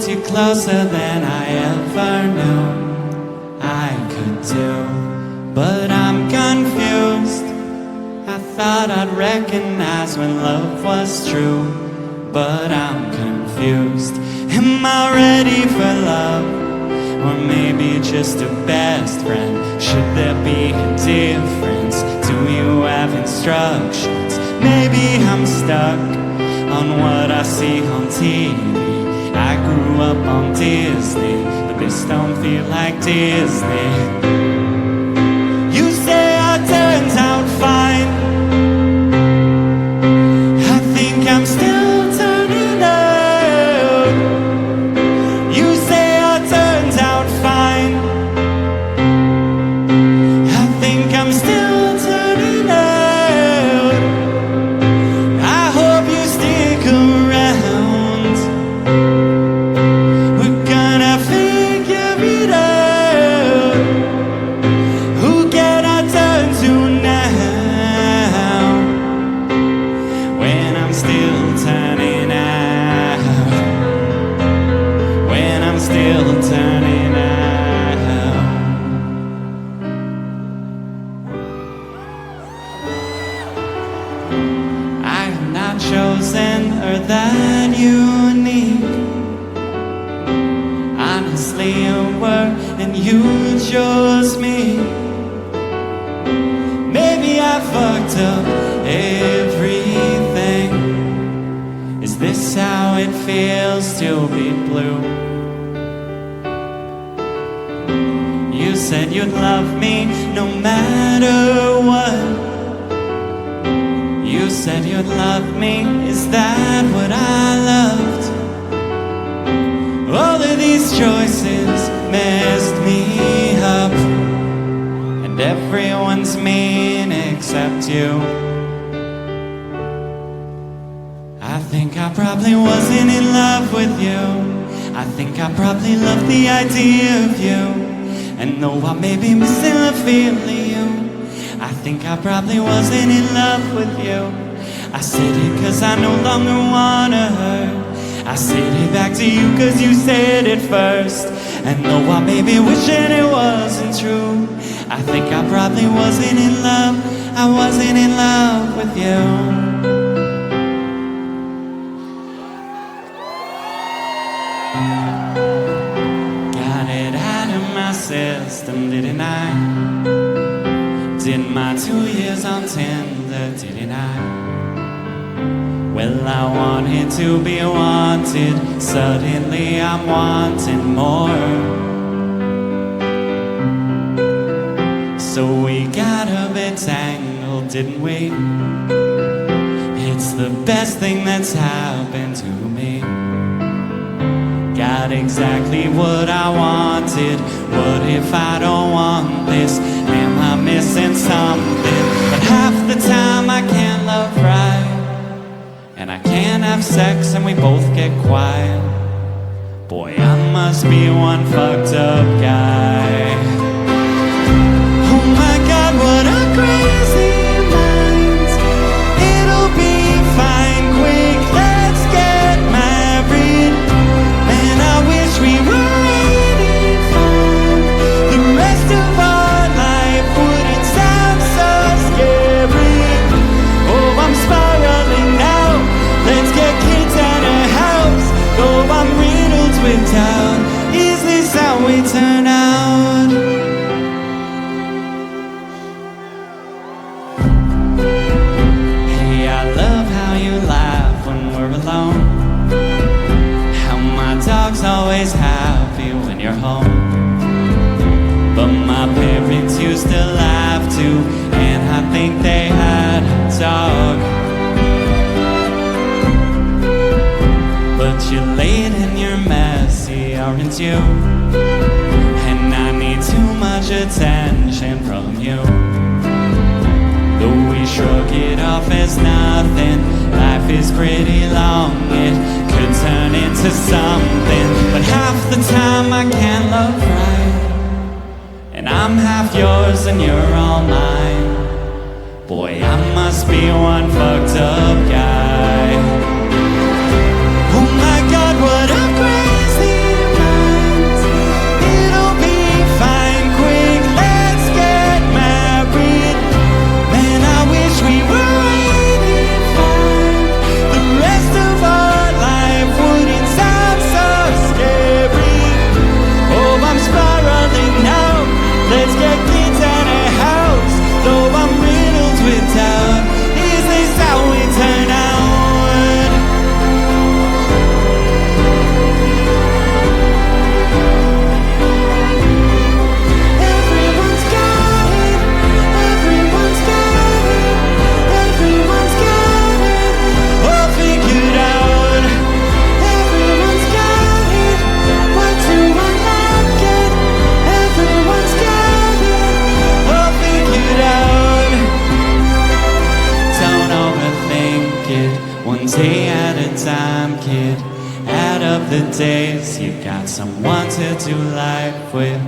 You closer than I ever knew I could do, but I'm confused. I thought I'd recognize when love was true, but I'm confused. Am I ready for love, or maybe just a best friend? Should there be a difference? Do you have instructions? Maybe I'm stuck on what I see on TV. I grew up on Disney, but this don't feel like Disney. You say I turned out fine, I think I'm still turning out. You say I turned out fine, I think I'm still turning out. you chose me. Maybe I fucked up everything. Is this how it feels to be blue? You said you'd love me no matter what. You said you'd love me, is that what I loved? All of these choices messed me up, and everyone's mean except you. I think I probably wasn't in love with you. I think I probably loved the idea of you. And though I may be missing the feel of you, I think I probably wasn't in love with you. I said it cause I no longer wanna hurt. I said it back to you cause you said it first. And though I may be wishing it wasn't true, I think I probably wasn't in love. I wasn't in love with you. System, didn't I? Did my 2 years on Tinder, didn't I? Well, I wanted to be wanted. Suddenly I'm wanting more. So we got a bit tangled, didn't we? It's the best thing that's happened to me. Got exactly what I wanted. What if I don't want this? Am I missing something? But half the time I can't love right, and I can't have sex and we both get quiet. Boy, I must be one fucked up guy. Oh my God, what a crazy mind. It'll be fine, quick, let's get married. And I wish we were 85. The rest of our life wouldn't sound so scary. Oh, I'm spiraling now. Let's get kids and a house. Though I'm riddled with doubt, is this how we turn out? Hey, I love how you laugh when we're alone. Dog's always happy when you're home. But my parents used to laugh too, and I think they had a dog. But you're late and you're messy, aren't you? And I need too much attention from you. Though we shrug it off as nothing, life is pretty long, it could turn into something. But half the time I can't love right, and I'm half yours and you're all mine. Boy, I must be one fucked up guy. Oh my God, what a crazy mind. It'll be fine, quick, let's get married. Man, I wish we were 85. The rest of our life wouldn't sound so scary. Oh, I'm spiraling now. Let's get kids and a house. Though I'm riddled with doubt, is this how we turn out? Everyone's got it. Everyone's got it. Everyone's got it all figured out. Everyone's got it. What do I not get? Everyone's got it all figured out. Don't overthink it. One day at a time, kid. Add up the days. You got someone to do life with.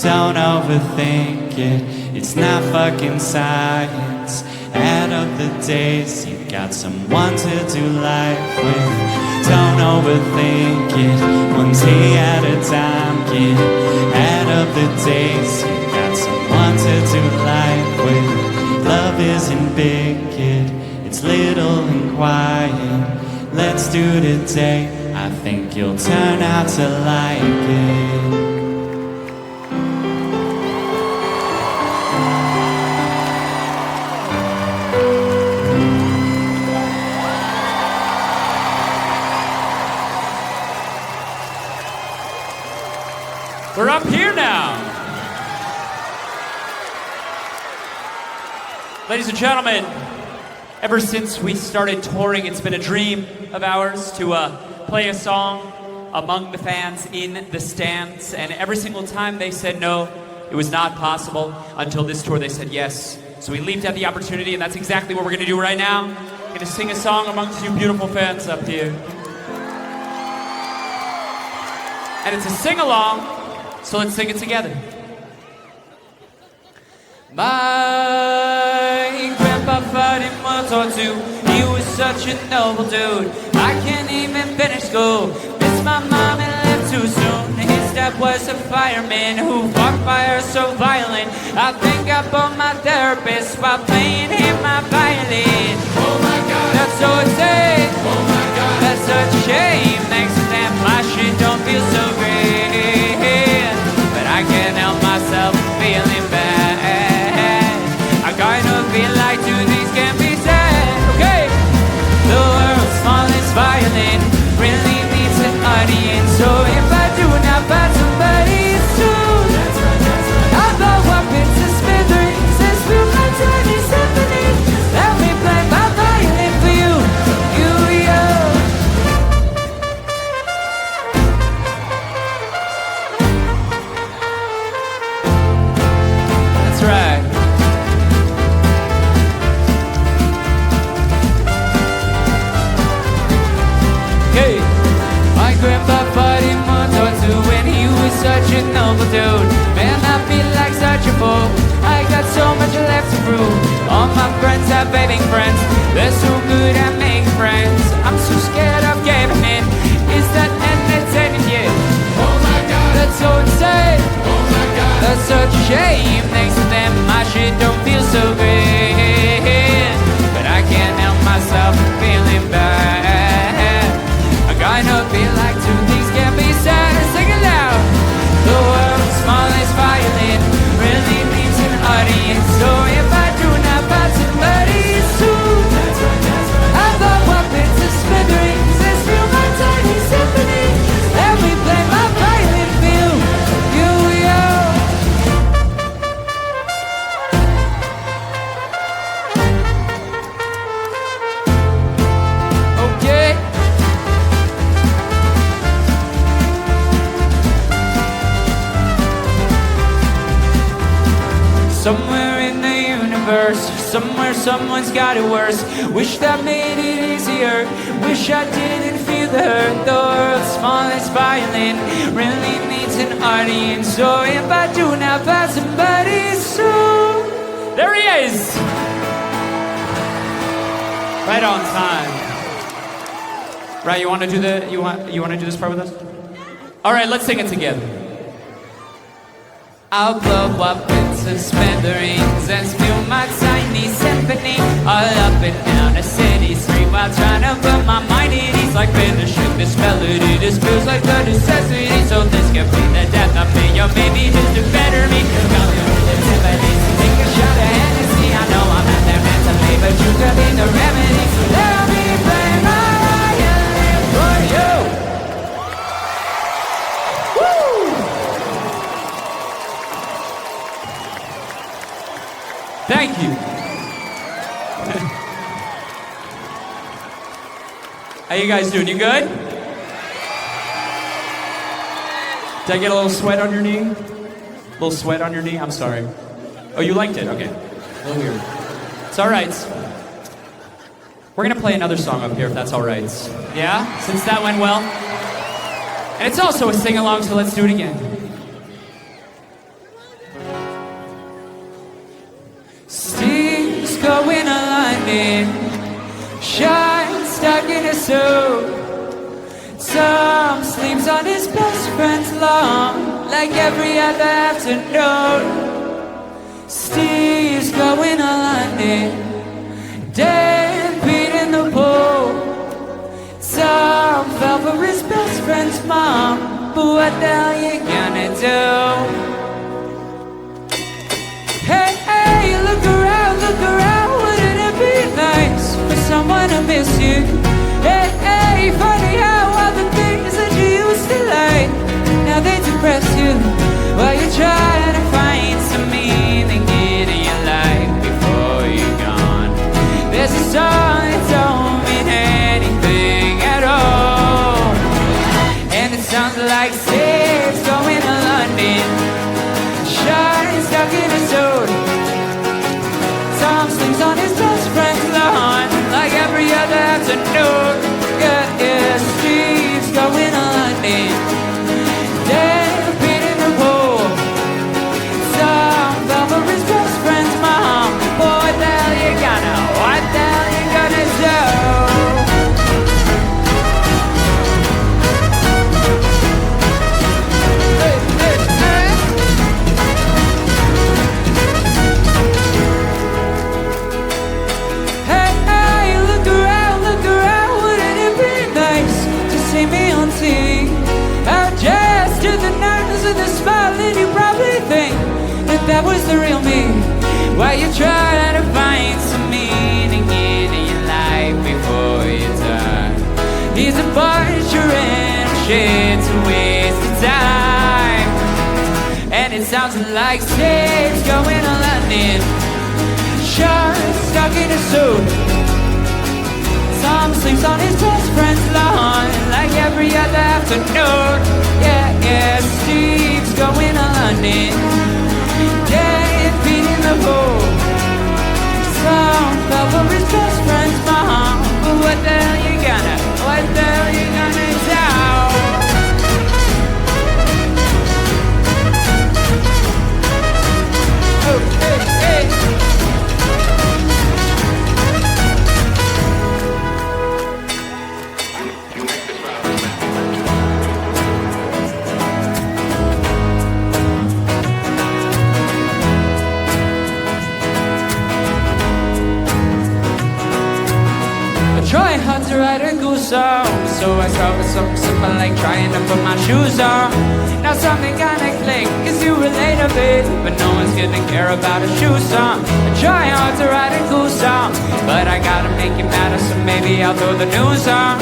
Don't overthink it. It's not fucking science. Add up the days. You got someone to do life with. Don't overthink it. One day at a time, kid. Add up the days. You got someone to do life with. Love isn't big, kid. It's little and quiet. Let's do today. I think you'll turn out to like it. We're up here now. Ladies and gentlemen, ever since we started touring, it's been a dream of ours to play a song among the fans in the stands. And every single time they said no, it was not possible. Until this tour, they said yes. So we leaped at the opportunity, and that's exactly what we're going to do right now. We're going to sing a song amongst you beautiful fans up here. And it's a sing-along, so let's sing it together. My grandpa fought in World War II. He was such a noble dude. I can't even finish school. Miss my mom and left too soon. His dad was a fireman who fought fire so violent. I think I bought my therapist while playing him my violin. Oh my God, that's so insane. Oh my God, that's such a shame. Thanks to them, my shit don't feel so great. But I can't help myself feeling bad. I kind of feel like two things can be said. Okay, the world's smallest violin really needs an audience. So if I do not find somebody, it's true. I blow up into smithereens and spill my tiny symphony. Let me play my violin for you, yo. That's right. Hey, my grandpa fought in World War II when he was such a noble dude. Man, I feel like such a fool. I got so much left to prove. All my friends are bathing friends. They're so good at making friends. I'm so scared of giving in. Is that entertaining you? Oh my God, that's so insane. Oh my God, that's such a shame. Thanks to them, my shit don't feel so great. But I can't help myself feeling bad. I know feel like two things can be said and sing it loud. The world's smallest violin really needs an audience. So if I do not find somebody, it's true. I blow up into smithereens and spill my tiny symphony. Let me play my violin for you, yo. Okay. Somewhere in the universe, somewhere someone's got it worse. Wish that made it easier. Wish I didn't feel the hurt. The world's smallest violin really needs an audience. So if I do not find somebody soon, there he is. Right on time. Right, you want to do do this part with us? All right, let's sing it together. I'll blow up into smithereens and spill my tiny symphony all up and down a city street while trying to put my mind at ease. Like finishing this melody, this feels like a necessity. So this could be the death of me, or maybe just to better me. Come here with the symphony, take a shot of Hennessy. I know I'm not there mentally, but you could be the remedy. Let me play my violin for you. Thank you. How you guys doing? You good? Did I get a little sweat on your knee? A little sweat on your knee? I'm sorry. Oh, you liked it? Okay. A little weird. It's all right. We're gonna play another song up here if that's all right. Yeah? Since that went well. And it's also a sing-along, so let's do it again. Steve's going a lightning, shine stuck in a suit. Tom sleeps on his best friend's lawn like every other afternoon. Steve's going a lightning, Dan peed in the pool. Tom fell for his best friend's mom, but what the hell you gonna do? Hey, hey, look around, wouldn't it be nice for someone to miss you? Hey, hey, funny how all the things that you used to like, now they depress you. like Steve's going to London. Sean's stuck in a suit. Tom sleeps on his best friend's lawn like every other afternoon. Yeah, Steve's going to London. Dave beat in the pool. Tom fell for his best friend's mom. Boy, what the hell you gonna? What the hell you gonna do? Me on TV, out just to the nose of the smile, and you probably think that that was the real me. Why you try to find some meaning in your life before you die? He's a bunch of random shit to waste of time, and it sounds like Steve's going to London. Sean stuck in a suit. Tom sleeps on his best friend's lawn like every other afternoon. Yeah, Steve's going to London. Dave beat in the pool. Tom fell for his best friend's mom. But what the hell you gonna do? Oh, hey. Try hard to write a good song, so I start with something simple like trying to put my shoes on. Now something kinda click, cause you relate a bit, but no one's gonna care about a shoe song. I try hard to write a cool song, but I gotta make it matter, so maybe I'll throw the news on.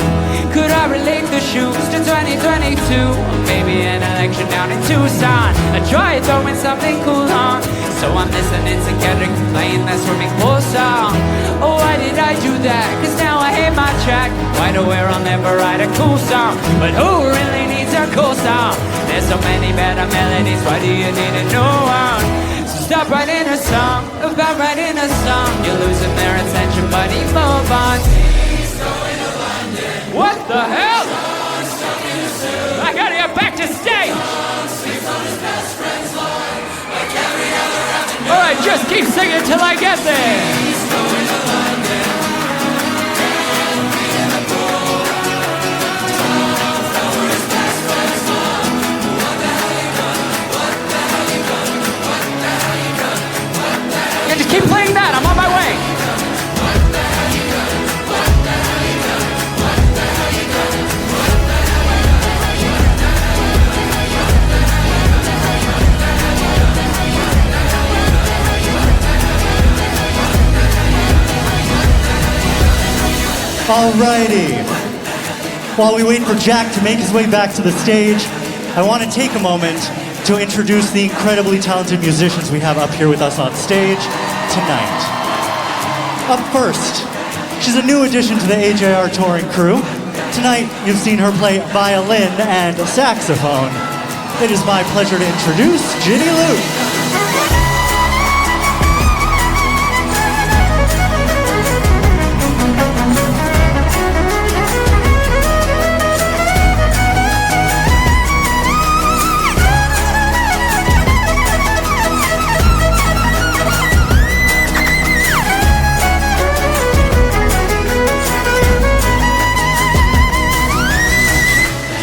Could I relate the shoes to 2022? Or maybe an election down in Tucson. I try throwing something cool on, so I'm listening to Kendrick playing that swimming pool song. Oh, why did I do that? Cause now I hate my track. Wide aware I'll never write a cool song, but who really needs a cool song? There's so many better melodies, why do you need a new one? So stop writing a song about writing a song. You're losing their attention, buddy, move on. What the hell? I gotta get back to stage! Alright, just keep singing till I get there! Yeah, just keep playing that, I'm on my way! Alrighty. While we wait for Jack to make his way back to the stage, I want to take a moment to introduce the incredibly talented musicians we have up here with us on stage tonight. Up first, she's a new addition to the AJR touring crew. Tonight, you've seen her play violin and saxophone. It is my pleasure to introduce Ginny Lou.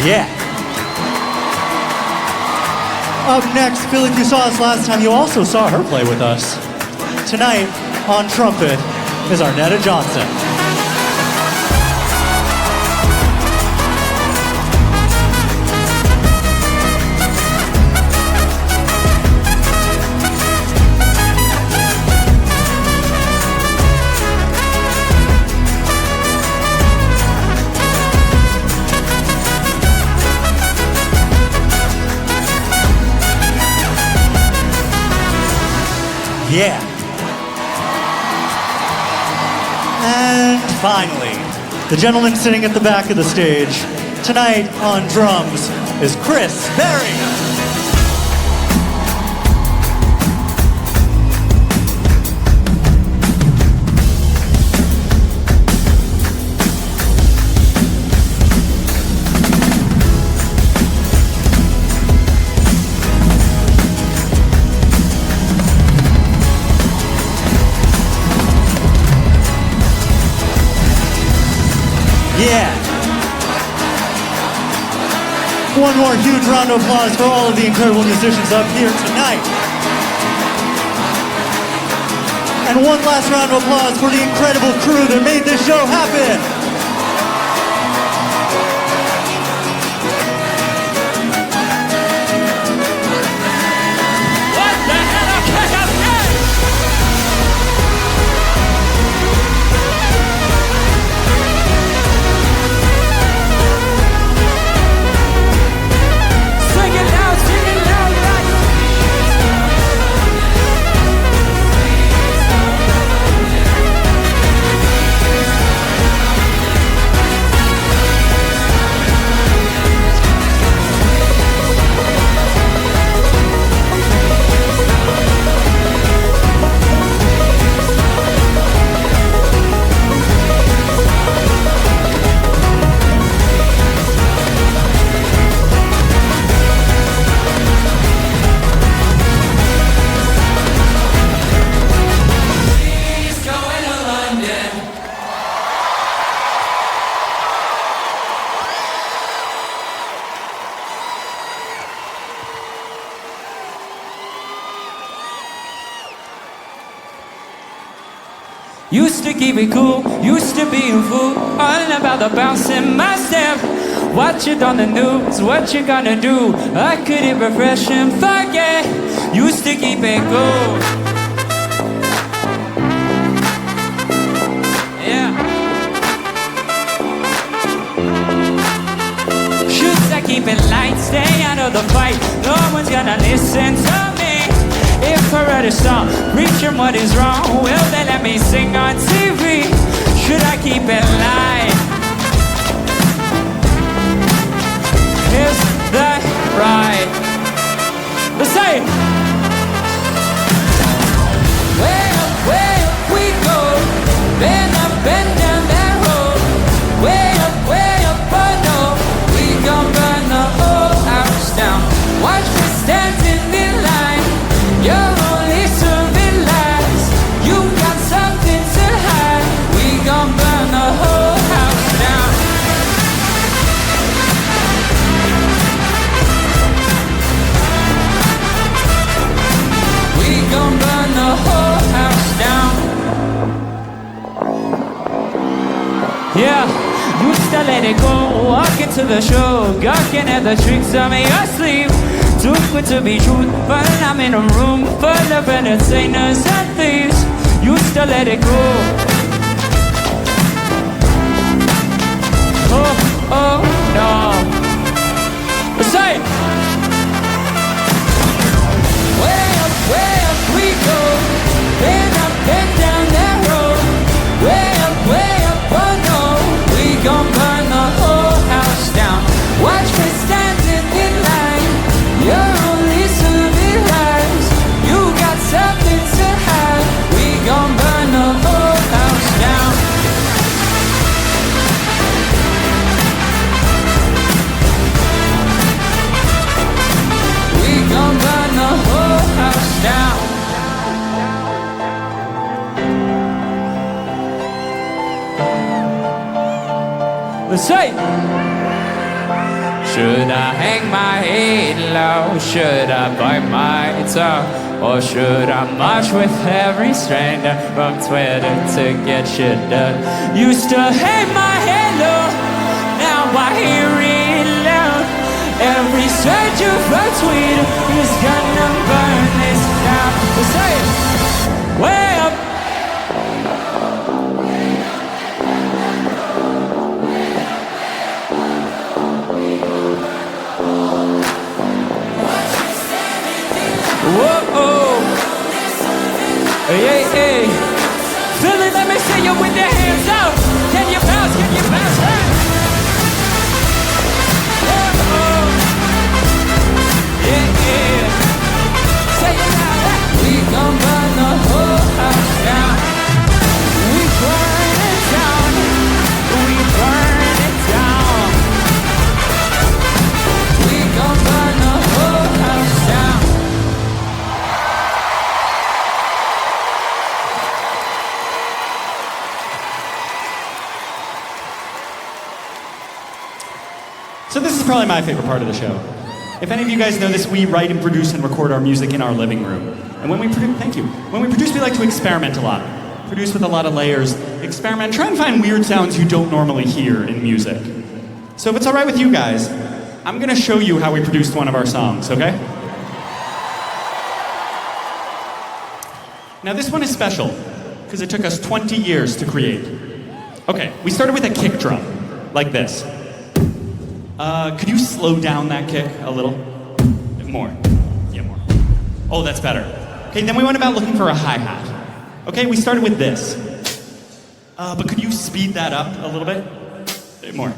Yeah. Up next, Phil, if you saw us last time, you also saw her play with us. Tonight, on trumpet, is Arnetta Johnson. Yeah. And finally, the gentleman sitting at the back of the stage, tonight on drums is Chris Berry. Yeah. One more huge round of applause for all of the incredible musicians up here tonight. And one last round of applause for the incredible crew that made this show happen. Used to keep it cool, used to be a fool, all about the bounce in my step. Watch it on the news, what you gonna do? I couldn't refresh and forget. Used to keep it cool. Yeah. Should I keep it light, stay out of the fight? No one's gonna listen to me. If I write a song, preach them what is wrong, will they let me sing on TV? Should I keep it light? Is that right? Let's say it. Way up we go. Bend up, bend down that road. Way up, oh no. We gon' burn the whole house down. Watch me standing in line. You're only civilized. You got something to hide. We gon' burn the whole house down. We gon' burn the whole house down. Yeah, used to let it go. Walk into the show, gawking at the tricks on your sleeve. Too good to be true, but I'm in a room full of entertainers and thieves. Used to let it go. Oh no. Let's say it. Way up we go. Bend up, bend down that road. Way up, oh no. We gon' burn the whole house down. Watch me standing in line. You're only civilized. You got something to hide. We gon' burn the whole house down. We gon' burn the whole house down. Let's say. Should I hang my head low? Should I bite my tongue? Or should I march with every stranger from Twitter to get shit done? Used to hang my head low, now I hear it loud. Every stranger from Twitter is gonna burn this down. Let's say it. Way up. Whoa, hey. Feel it, let me see you with your hands up. Can you bounce, hey? So this is probably my favorite part of the show. If any of you guys know this, we write and produce and record our music in our living room. And when we produce, thank you. When we produce, we like to experiment a lot. Produce with a lot of layers, experiment, try and find weird sounds you don't normally hear in music. So if it's all right with you guys, I'm gonna show you how we produced one of our songs, okay? Now this one is special, because it took us 20 years to create. Okay, we started with a kick drum, like this. Could you slow down that kick a little? More. Yeah, more. Oh, that's better. Okay, then we went about looking for a hi-hat. Okay, we started with this. But could you speed that up a little bit? More.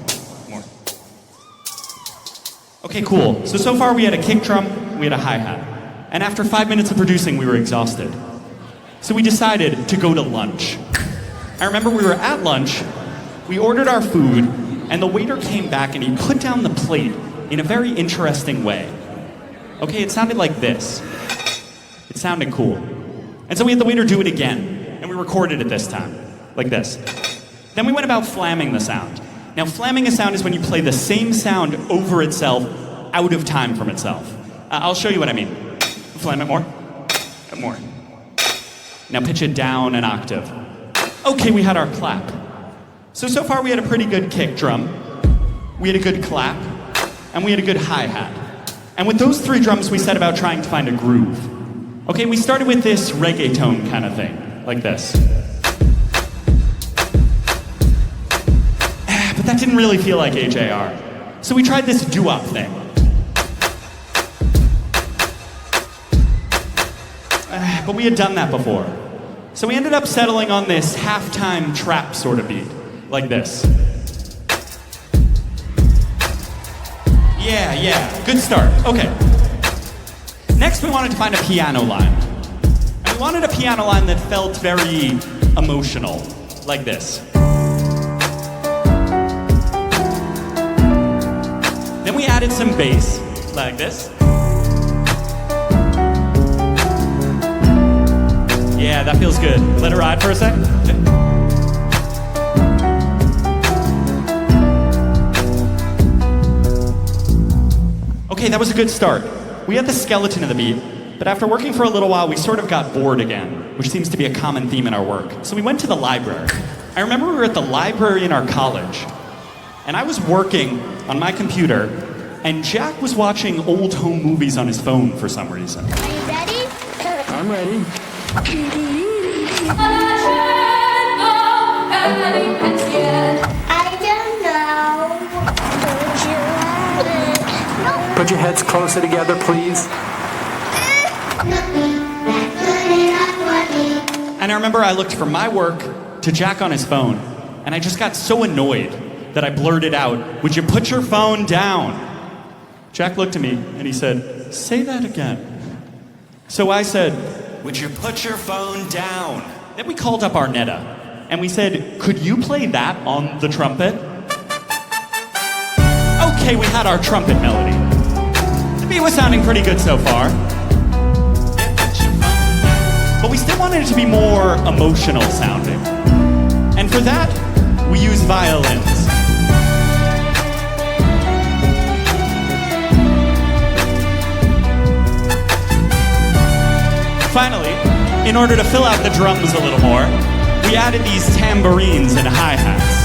Okay, cool. So far we had a kick drum, we had a hi-hat. And after 5 minutes of producing, we were exhausted. So we decided to go to lunch. I remember we were at lunch, we ordered our food, and the waiter came back and he put down the plate in a very interesting way. Okay, it sounded like this. It sounded cool. And so we had the waiter do it again, and we recorded it this time, like this. Then we went about flamming the sound. Now, flamming a sound is when you play the same sound over itself, out of time from itself. I'll show you what I mean. Flam it more. More. Now pitch it down an octave. Okay, we had our clap. So far we had a pretty good kick drum, we had a good clap, and we had a good hi-hat. And with those three drums, we set about trying to find a groove. Okay, we started with this reggaeton kind of thing, like this. But that didn't really feel like AJR. So we tried this doo-wop thing. But we had done that before. So we ended up settling on this halftime trap sort of beat, like this. Yeah, good start. Okay. Next we wanted to find a piano line. And we wanted a piano line that felt very emotional, like this. Then we added some bass, like this. Yeah, that feels good. Let it ride for a sec. Okay, that was a good start. We had the skeleton of the beat, but after working for a little while, we sort of got bored again, which seems to be a common theme in our work. So we went to the library. I remember we were at the library in our college, and I was working on my computer, and Jack was watching old home movies on his phone for some reason. Are you ready? I'm ready. I don't know. Put your heads closer together, please. And I remember I looked from my work to Jack on his phone, and I just got so annoyed that I blurted out, "Would you put your phone down?" Jack looked at me and he said, "Say that again." So I said, "Would you put your phone down?" Then we called up Arnetta and we said, "Could you play that on the trumpet?" Okay, we had our trumpet melody. The beat was sounding pretty good so far. But we still wanted it to be more emotional sounding. And for that, we used violins. Finally, in order to fill out the drums a little more, we added these tambourines and hi-hats.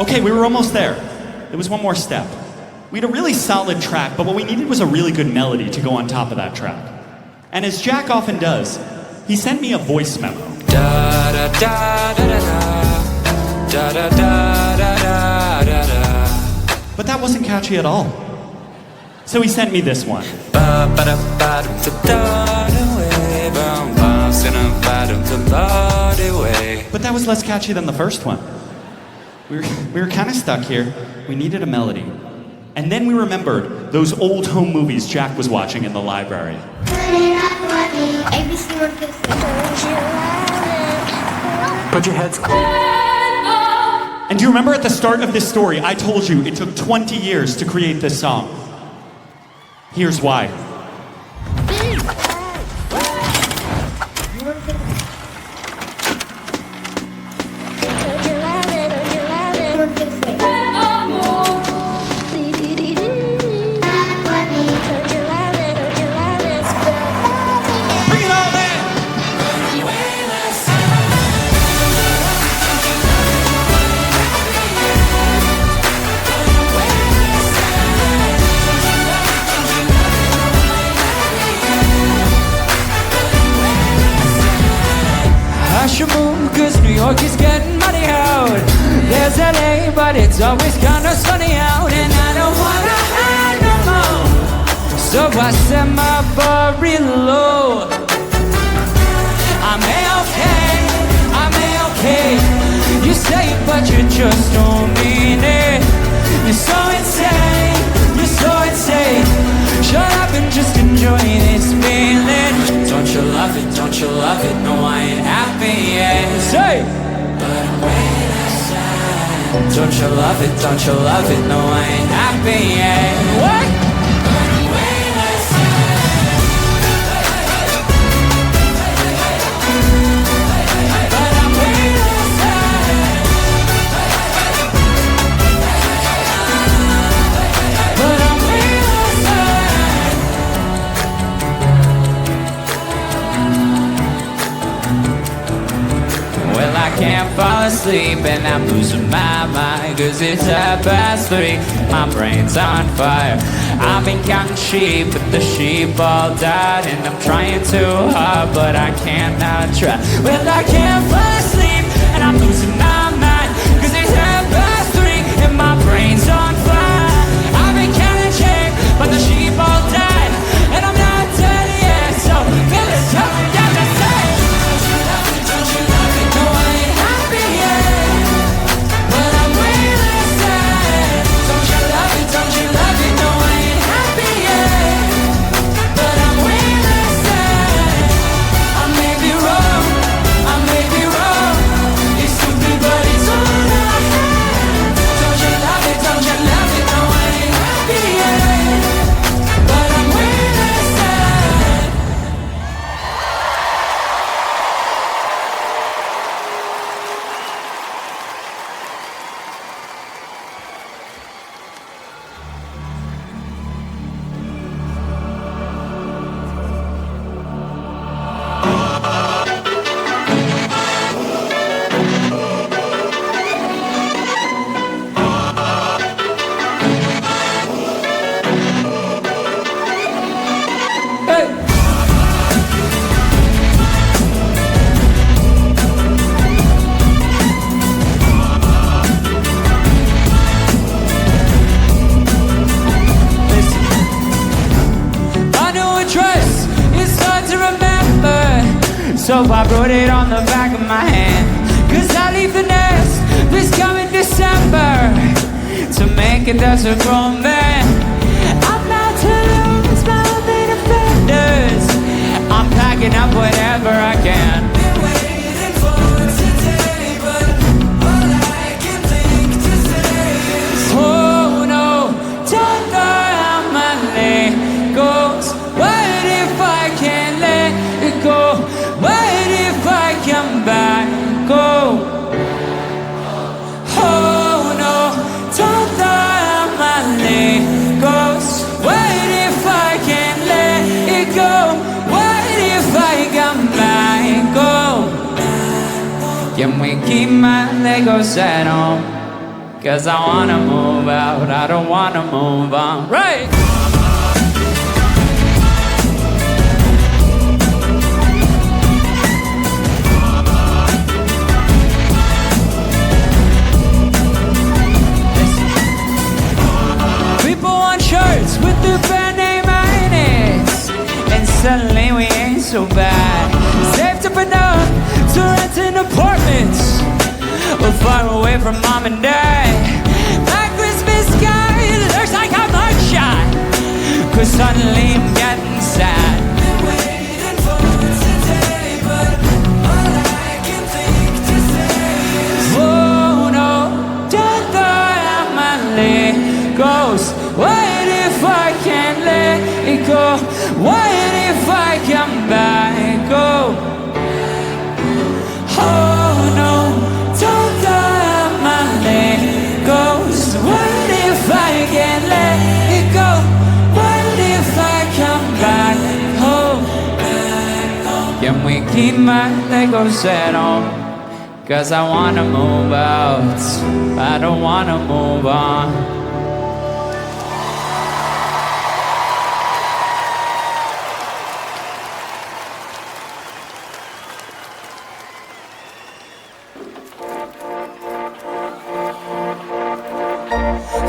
Okay, we were almost there. There was one more step. We had a really solid track, but what we needed was a really good melody to go on top of that track. And as Jack often does, he sent me a voice memo. Da da da da da da da da da da da. But that wasn't catchy at all. So he sent me this one. But that was less catchy than the first one. We were kind of stuck here. We needed a melody. And then we remembered those old home movies Jack was watching in the library. ABC Put your heads And do you remember at the start of this story, I told you it took 20 years to create this song? Here's why. Bring it on, man! I should move cause New York is getting money out. There's LA but it's always kinda sunny out. And I don't wanna hide no more, so I set my bar real low. I'm A-okay, I'm A-okay. You say it but you just don't mean it. You're so insane, you're so insane. Shut up and just enjoy this feeling. Don't you love it, don't you love it? No, I ain't happy yet. Say, but I'm waiting sad. Don't you love it, don't you love it? No, I ain't happy yet. What? But I'm waiting sad. But I'm waiting sad. But I'm waiting sad. Well, I can't fall asleep and I'm losing my mind, cause it's 3:30, my brain's on fire. I've been counting sheep, but the sheep all died. And I'm trying too hard, but I cannot try. Well, I can't fall asleep and I'm losing my mind, cause it's 3:30 and my brain's on fire. I've been counting sheep, but the sheep all died. And I'm not dead yet, so feel it tough, you got to say. Don't you love it? No, I ain't happy yet. But I'm really sad. Don't you love it? Don't you love it? No, I ain't happy yet. But I'm really sad. I may be wrong, I may be wrong. It's stupid, but it's all I have. Don't you love it? Don't you love it? No, I ain't happy yet. But I'm really sad. Hey. Listen. My new address is hard to remember, so I wrote it on the back of my hand. Cause I leave the nest this coming December to make it as a grown man. I'm out to lose my main offenders. I'm packing up whatever I can. Been waiting for today, but all I can think to say is, oh no, don't know how my leg goes. What if I can't let it go? What if I come back? Go. Oh no, don't know how my leg goes. What if I can't let it go? What if I come back? Go. Can we keep my Legos at home? Cause I wanna move out, I don't wanna move on. Right! People want shirts with the band name on it, and suddenly we ain't so bad. Saved up enough to rent an apartment, we're far away from mom and dad. My Christmas card looks like a mugshot, cause suddenly I'm getting sad. Been waiting for today, but all I can think to say is, oh no, don't go out my leg goes. What if I can't let it go? What if I come back? Oh no, don't let my leg go. So what if I can't let it go? What if I come back home? Can we keep my Legos at home? 'Cause I wanna move out, I don't wanna move on.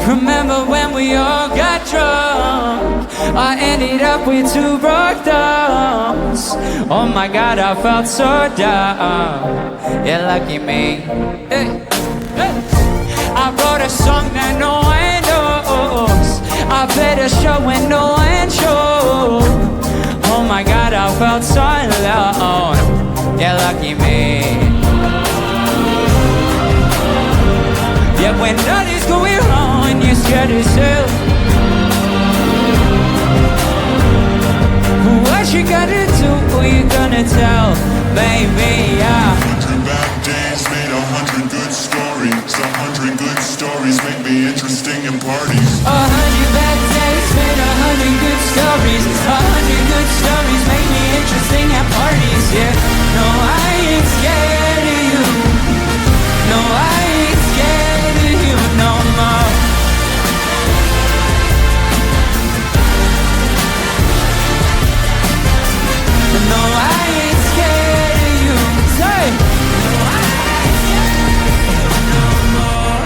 Remember when we all got drunk? I ended up with 2 broke thumbs. Oh my God, I felt so dumb. Yeah, lucky me. Hey, hey. I wrote a song that no one knows. I played a show when no one showed. Oh my God, I felt so alone. Yeah, lucky me. Yeah, when nothing's going wrong, you're scared as hell. What you gonna do? Who you gonna tell? Baby, yeah. 100 bad days made 100 good stories. 100 good stories make me interesting in parties. 100 bad days made 100 good stories. 100 good stories make me interesting at parties, yeah. No, I ain't scared of you. No, I ain't scared of you no more. No, I ain't scared of you. Say, no, I ain't scared of you no more.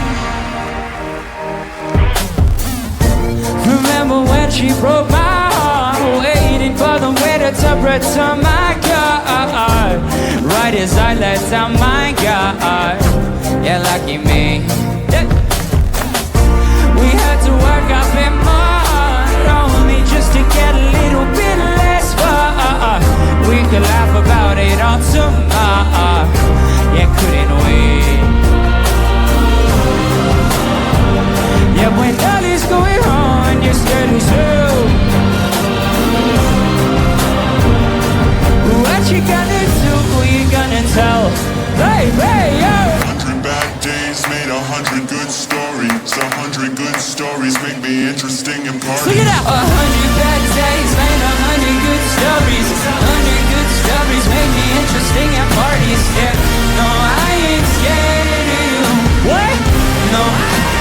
Remember when she broke my heart, waiting for the waiter to return my car, right as I let down my guard. Yeah, lucky me. Yeah. We had to work up in mud, only just to get a little bit less far. We could laugh about it all tomorrow. Yeah, couldn't we? Yeah, when all is going on, you're scared as hell. What you gonna do? Who you gonna tell? Baby, yeah. 100 bad days made 100 good stories. 100 good stories make me interesting in parties. Look it out! 100 bad days made 100 good stories. 100 good stories make me interesting at parties. Yeah, no, I ain't scared of you. What? No, I ain't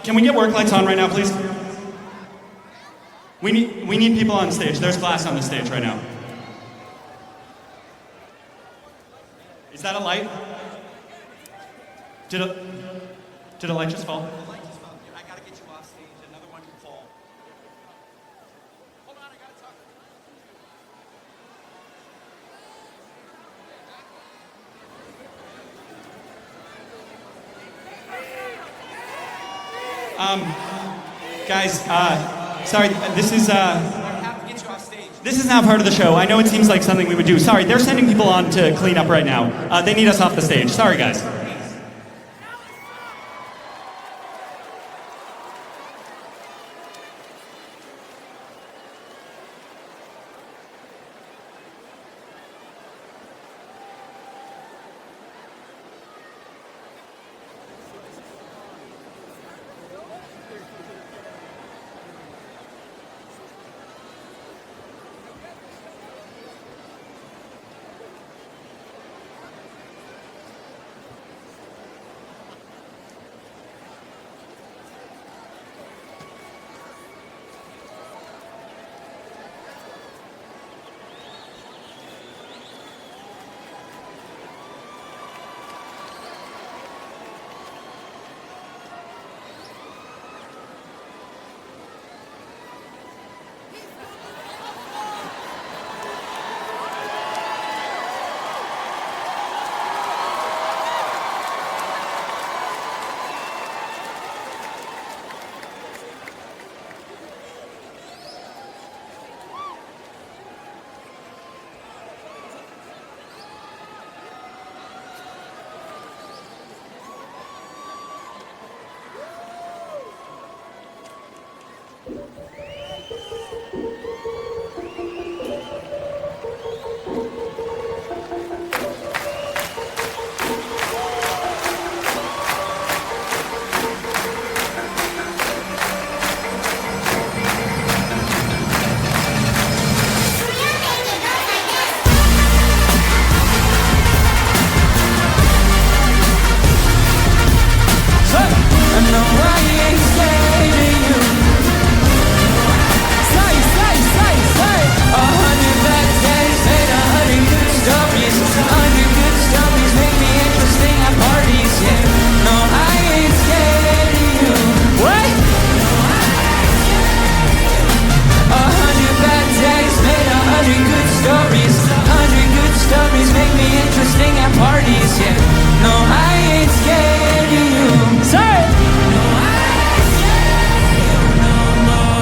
Can we get work lights on right now, please? We need people on stage. There's glass on the stage right now. Is that a light? Did a light just fall? I gotta get you off stage. Another one can fall. Hold on, I gotta talk. Guys, sorry, this is, this is now part of the show. I know it seems like something we would do. Sorry, they're sending people on to clean up right now. They need us off the stage. Sorry, guys.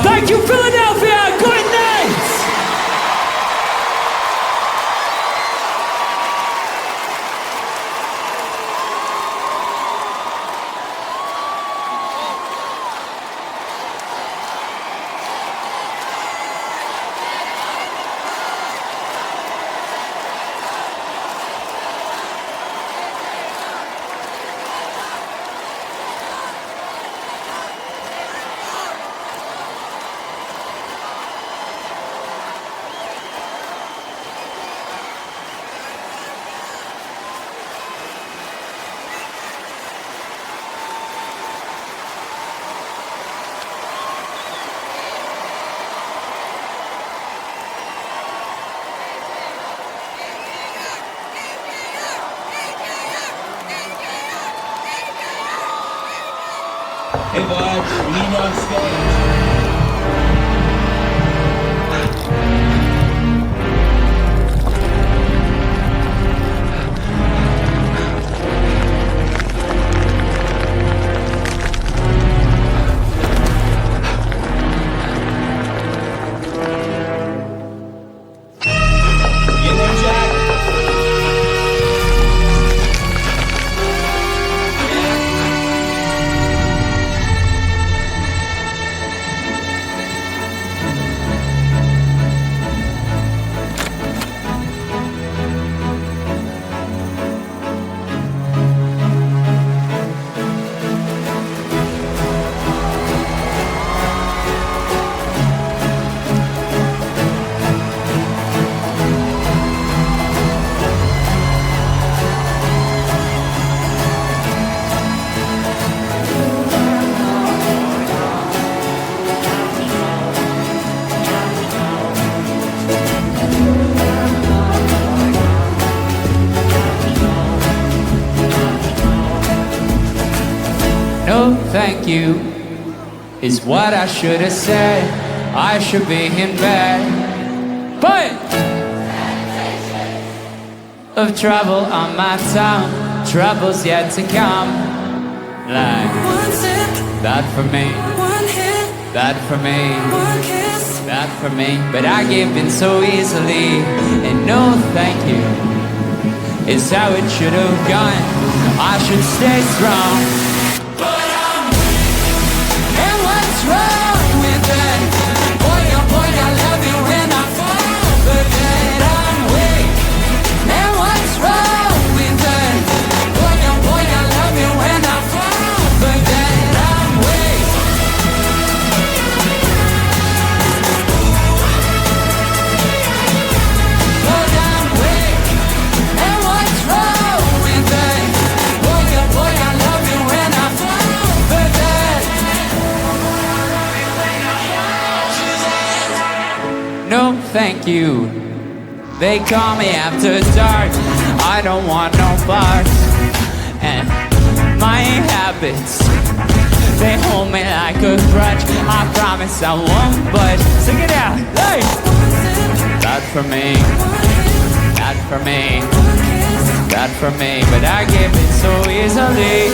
Thank you, Philadelphia. Good night. Hey, Bud, we need you on stage. Get there, Jack. No, thank you, is what I should have said. I should be in bed, but of trouble on my tongue, trouble's yet to come. Like One sip, that for me, one hit, that for me, one kiss. that for me. But I give in so easily, and no thank you is how it should have gone. I should stay strong. And what's wrong with that? Boy, oh boy, I love you when I fall, but then I'm weak. And what's wrong with that? Boy, oh boy, I love you when I fall, but then I'm weak. But I'm weak. And what's wrong with that? Boy, oh boy, I love you when I fall, but then no, thank you. They call me after dark. I don't want no parts. And my habits, they hold me like a crutch. I promise I won't budge. Sing it out. Hey! That for me. That for me. That for me. But I give it so easily.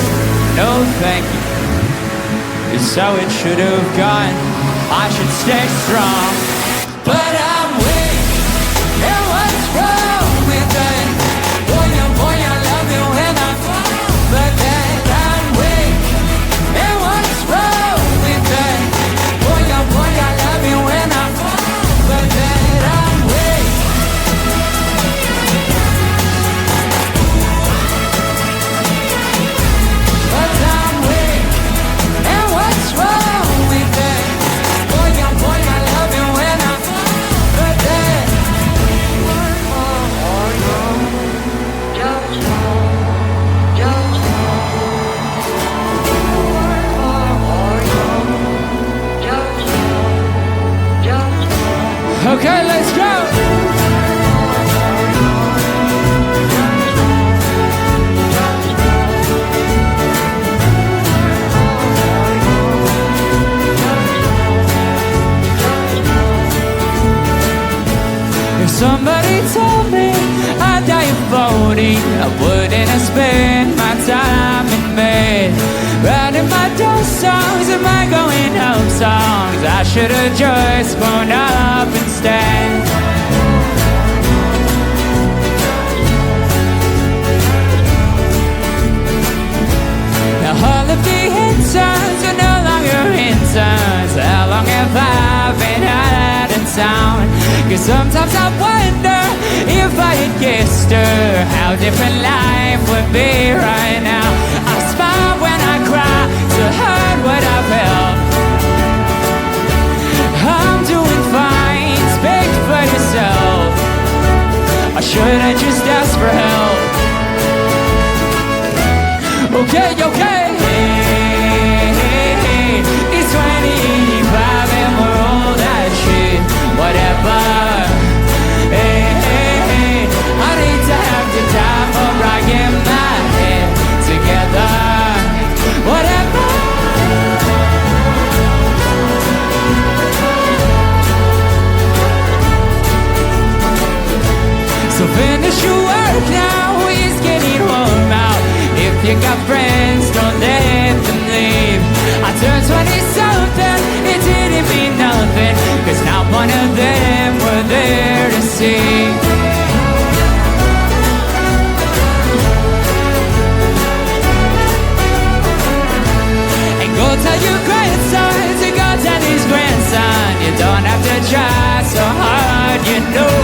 No, thank you. It's how it should have gone. I should stay strong. But I'm weak, and what's wrong with that? Boy, oh boy, I love you when I fall, but then I'm weak, and what's wrong with that? Boy, oh boy, Okay, let's go. If somebody told me I'd die at 40, I wouldn't have spent my time in bed writing my dose songs and my going home songs. I should have just grown up instead. Now all of the interns are no longer interns. How long have I been out of town? Cause sometimes I wonder if I had kissed her, how different life would be right now. I smile when I cry to hide what I felt. I'm doing fine, speak for yourself. Or should I just ask for help? Okay, okay. It's 25 and we're all that shit. Whatever. I need to have the time for rocking my head together. Whatever. So finish your work now, it's getting warm out. If you got friends, don't let them leave. I turned 20-something, it didn't mean nothing, cause not one of them were there to see. And go tell your grandson to go tell his grandson. You don't have to try so hard, you know.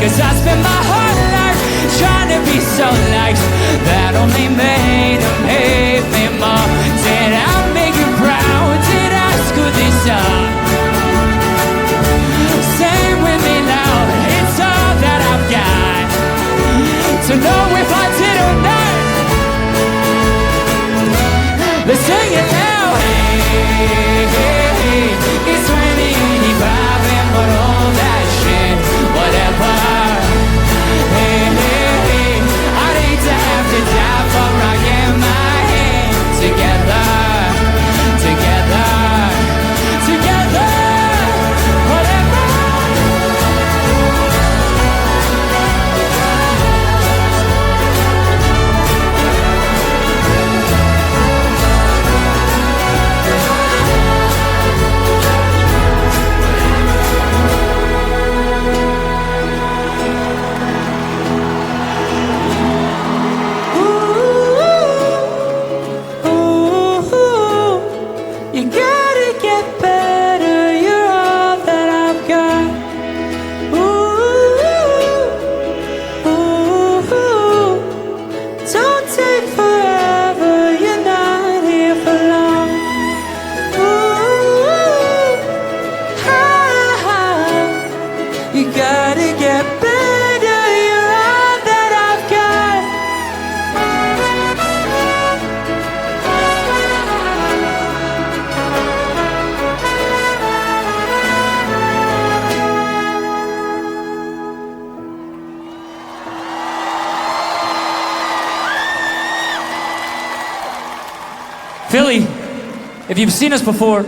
Cause I spent my whole life trying to be so nice. That only made him hate me more. Did I make you proud? Did I screw this up? Sing with me loud, it's all that I've got. To know if I did or not. Let's sing it now. Hey, hey, hey. It's 2085 and we're all that shit. Whatever. Hey, hey, hey. I need to have to die for rocking my head together. Together. Together. Whatever. You gotta get better, you're all that I've got. Don't take forever, you're not here for long. You gotta get better, you're all that I've got. Philly, if you've seen us before,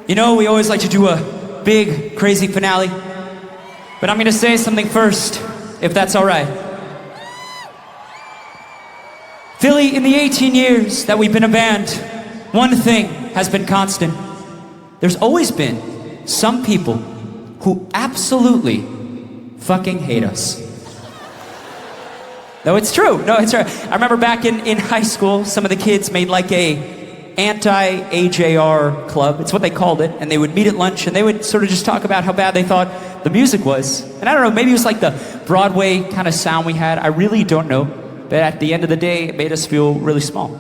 you know we always like to do a big, crazy finale. But I'm gonna say something first, if that's all right. Philly, in the 18 years that we've been a band, one thing has been constant. There's always been some people who absolutely fucking hate us. No, it's true. No, it's true. I remember back in high school, some of the kids made like a anti-AJR club. It's what they called it. And they would meet at lunch and they would sort of just talk about how bad they thought the music was. And I don't know, maybe it was like the Broadway kind of sound we had. I really don't know. But at the end of the day, it made us feel really small.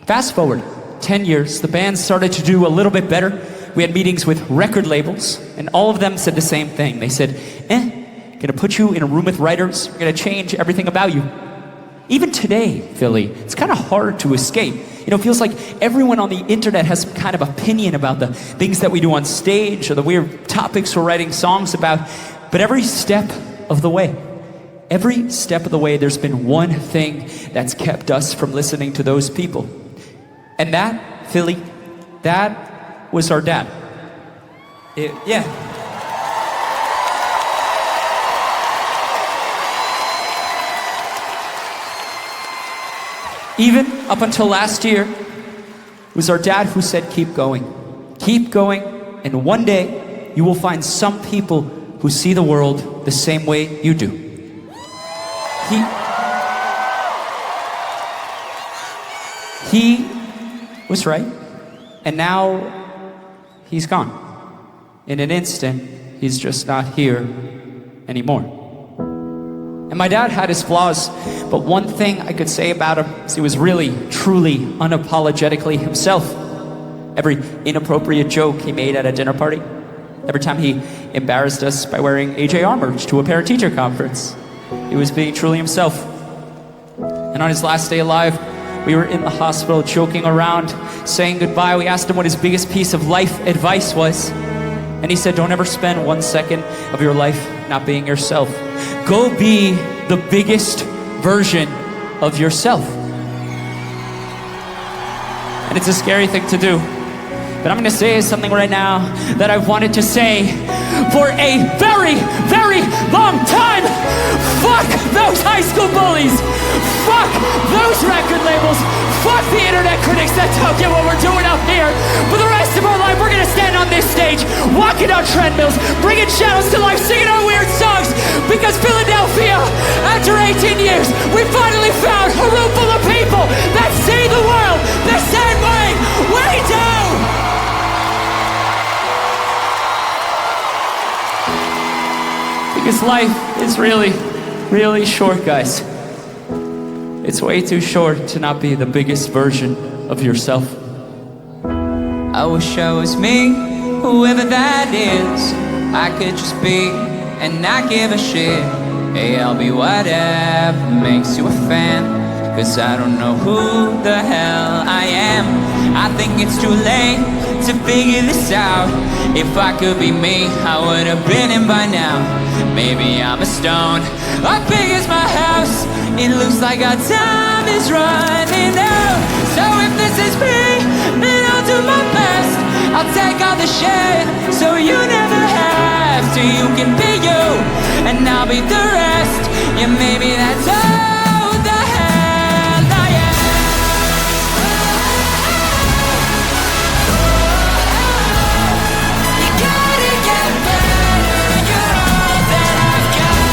Fast forward 10 years, the band started to do a little bit better. We had meetings with record labels, and all of them said the same thing. They said, gonna put you in a room with writers, we're gonna change everything about you. Even today, Philly, it's kind of hard to escape. it feels like everyone on the internet has some kind of opinion about the things that we do on stage or the weird topics we're writing songs about. But every step of the way, there's been one thing that's kept us from listening to those people. And that, Philly, that was our dad. Yeah. Even up until last year, it was our dad who said, keep going, and one day you will find some people who see the world the same way you do. He was right, and now he's gone. In an instant, he's just not here anymore. And my dad had his flaws, but one thing I could say about him is he was really, truly, unapologetically himself. Every inappropriate joke he made at a dinner party, every time he embarrassed us by wearing AJR merch to a parent-teacher conference, he was being truly himself. And on his last day alive, we were in the hospital joking around, saying goodbye. We asked him what his biggest piece of life advice was. And he said, don't ever spend 1 second of your life not being yourself. Go be the biggest version of yourself. And it's a scary thing to do. But I'm gonna say something right now that I've wanted to say for a very, very long time. Fuck those high school bullies. Fuck those record labels. Fuck the internet critics that don't get what we're doing up here. For the rest of our life, we're gonna stand on this stage, walking on treadmills, bringing shadows to life, singing our weird songs. Because Philadelphia, after 18 years, we finally found a room full of people that see the world the same way we do. Because life is really, really short, guys. It's way too short to not be the biggest version of yourself. I wish I was me, whoever that is. I could just be and not give a shit. Hey, I'll be whatever makes you a fan. Cause I don't know who the hell I am. I think it's too late to figure this out. If I could be me, I would have been in by now. Maybe I'm a stone, how big is my house? It looks like our time is running out. So if this is me, then I'll do my best. I'll take all the shit, so you never have to. You can be you, and I'll be the rest. Yeah, maybe that's all the hell I am. You gotta get better, you're all that I've got.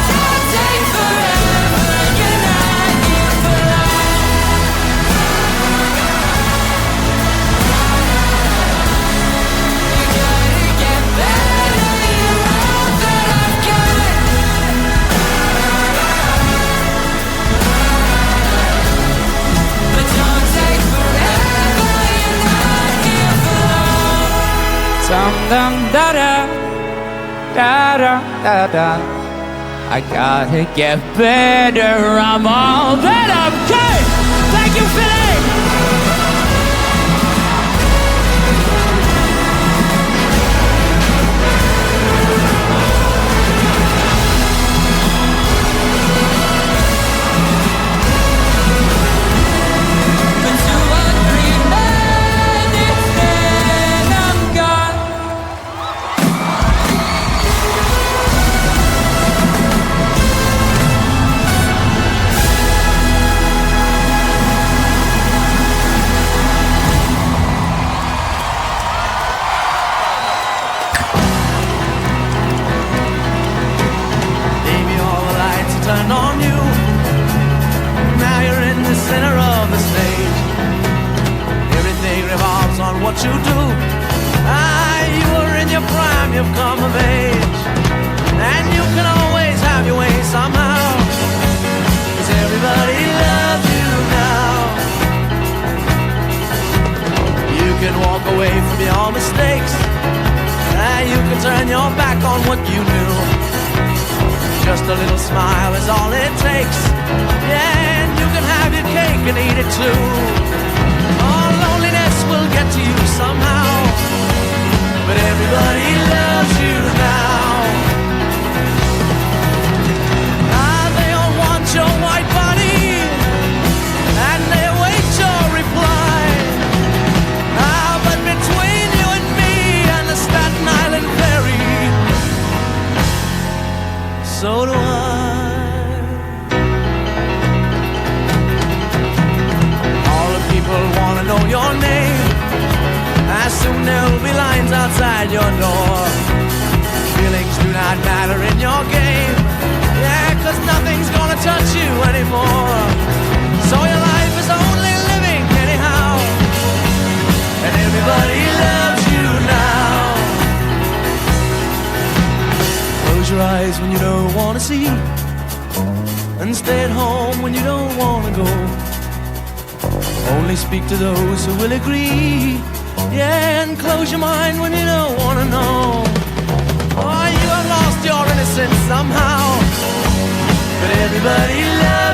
Don't take forever, you're not here for long. You gotta get better, you're all that I've got. But don't take forever, you're not here for long. Dum dum da da da da da da. I gotta get better. I'm all that I'm good. Thank you, Philly. But 2 or 3 minutes, then I'm gone. Baby, all the lights are turned on you. Now you're in the center of the stage. Everything revolves on what you do. You are in your prime, you've come of age. And you can always have your way somehow. 'Cause everybody loves you now. You can walk away from your mistakes. You can turn your back on what you knew. Just a little smile is all it takes. Yeah, and you can have your cake and eat it too. Oh, loneliness will get to you somehow, but everybody loves you now. Ah, they all want your white body, and they await your reply. Ah, but between you and me and the Staten Island ferry, so do I. All the people want to know your name. As soon there'll be lines outside your door. Feelings do not matter in your game. Yeah, 'cause nothing's gonna touch you anymore. So your life is only living anyhow, and everybody loves you now. Close your eyes when you don't want to see, and stay at home when you don't want to go. Only speak to those who will agree. Yeah, and close your mind when you don't want to know. Oh, you have lost your innocence somehow, but everybody loves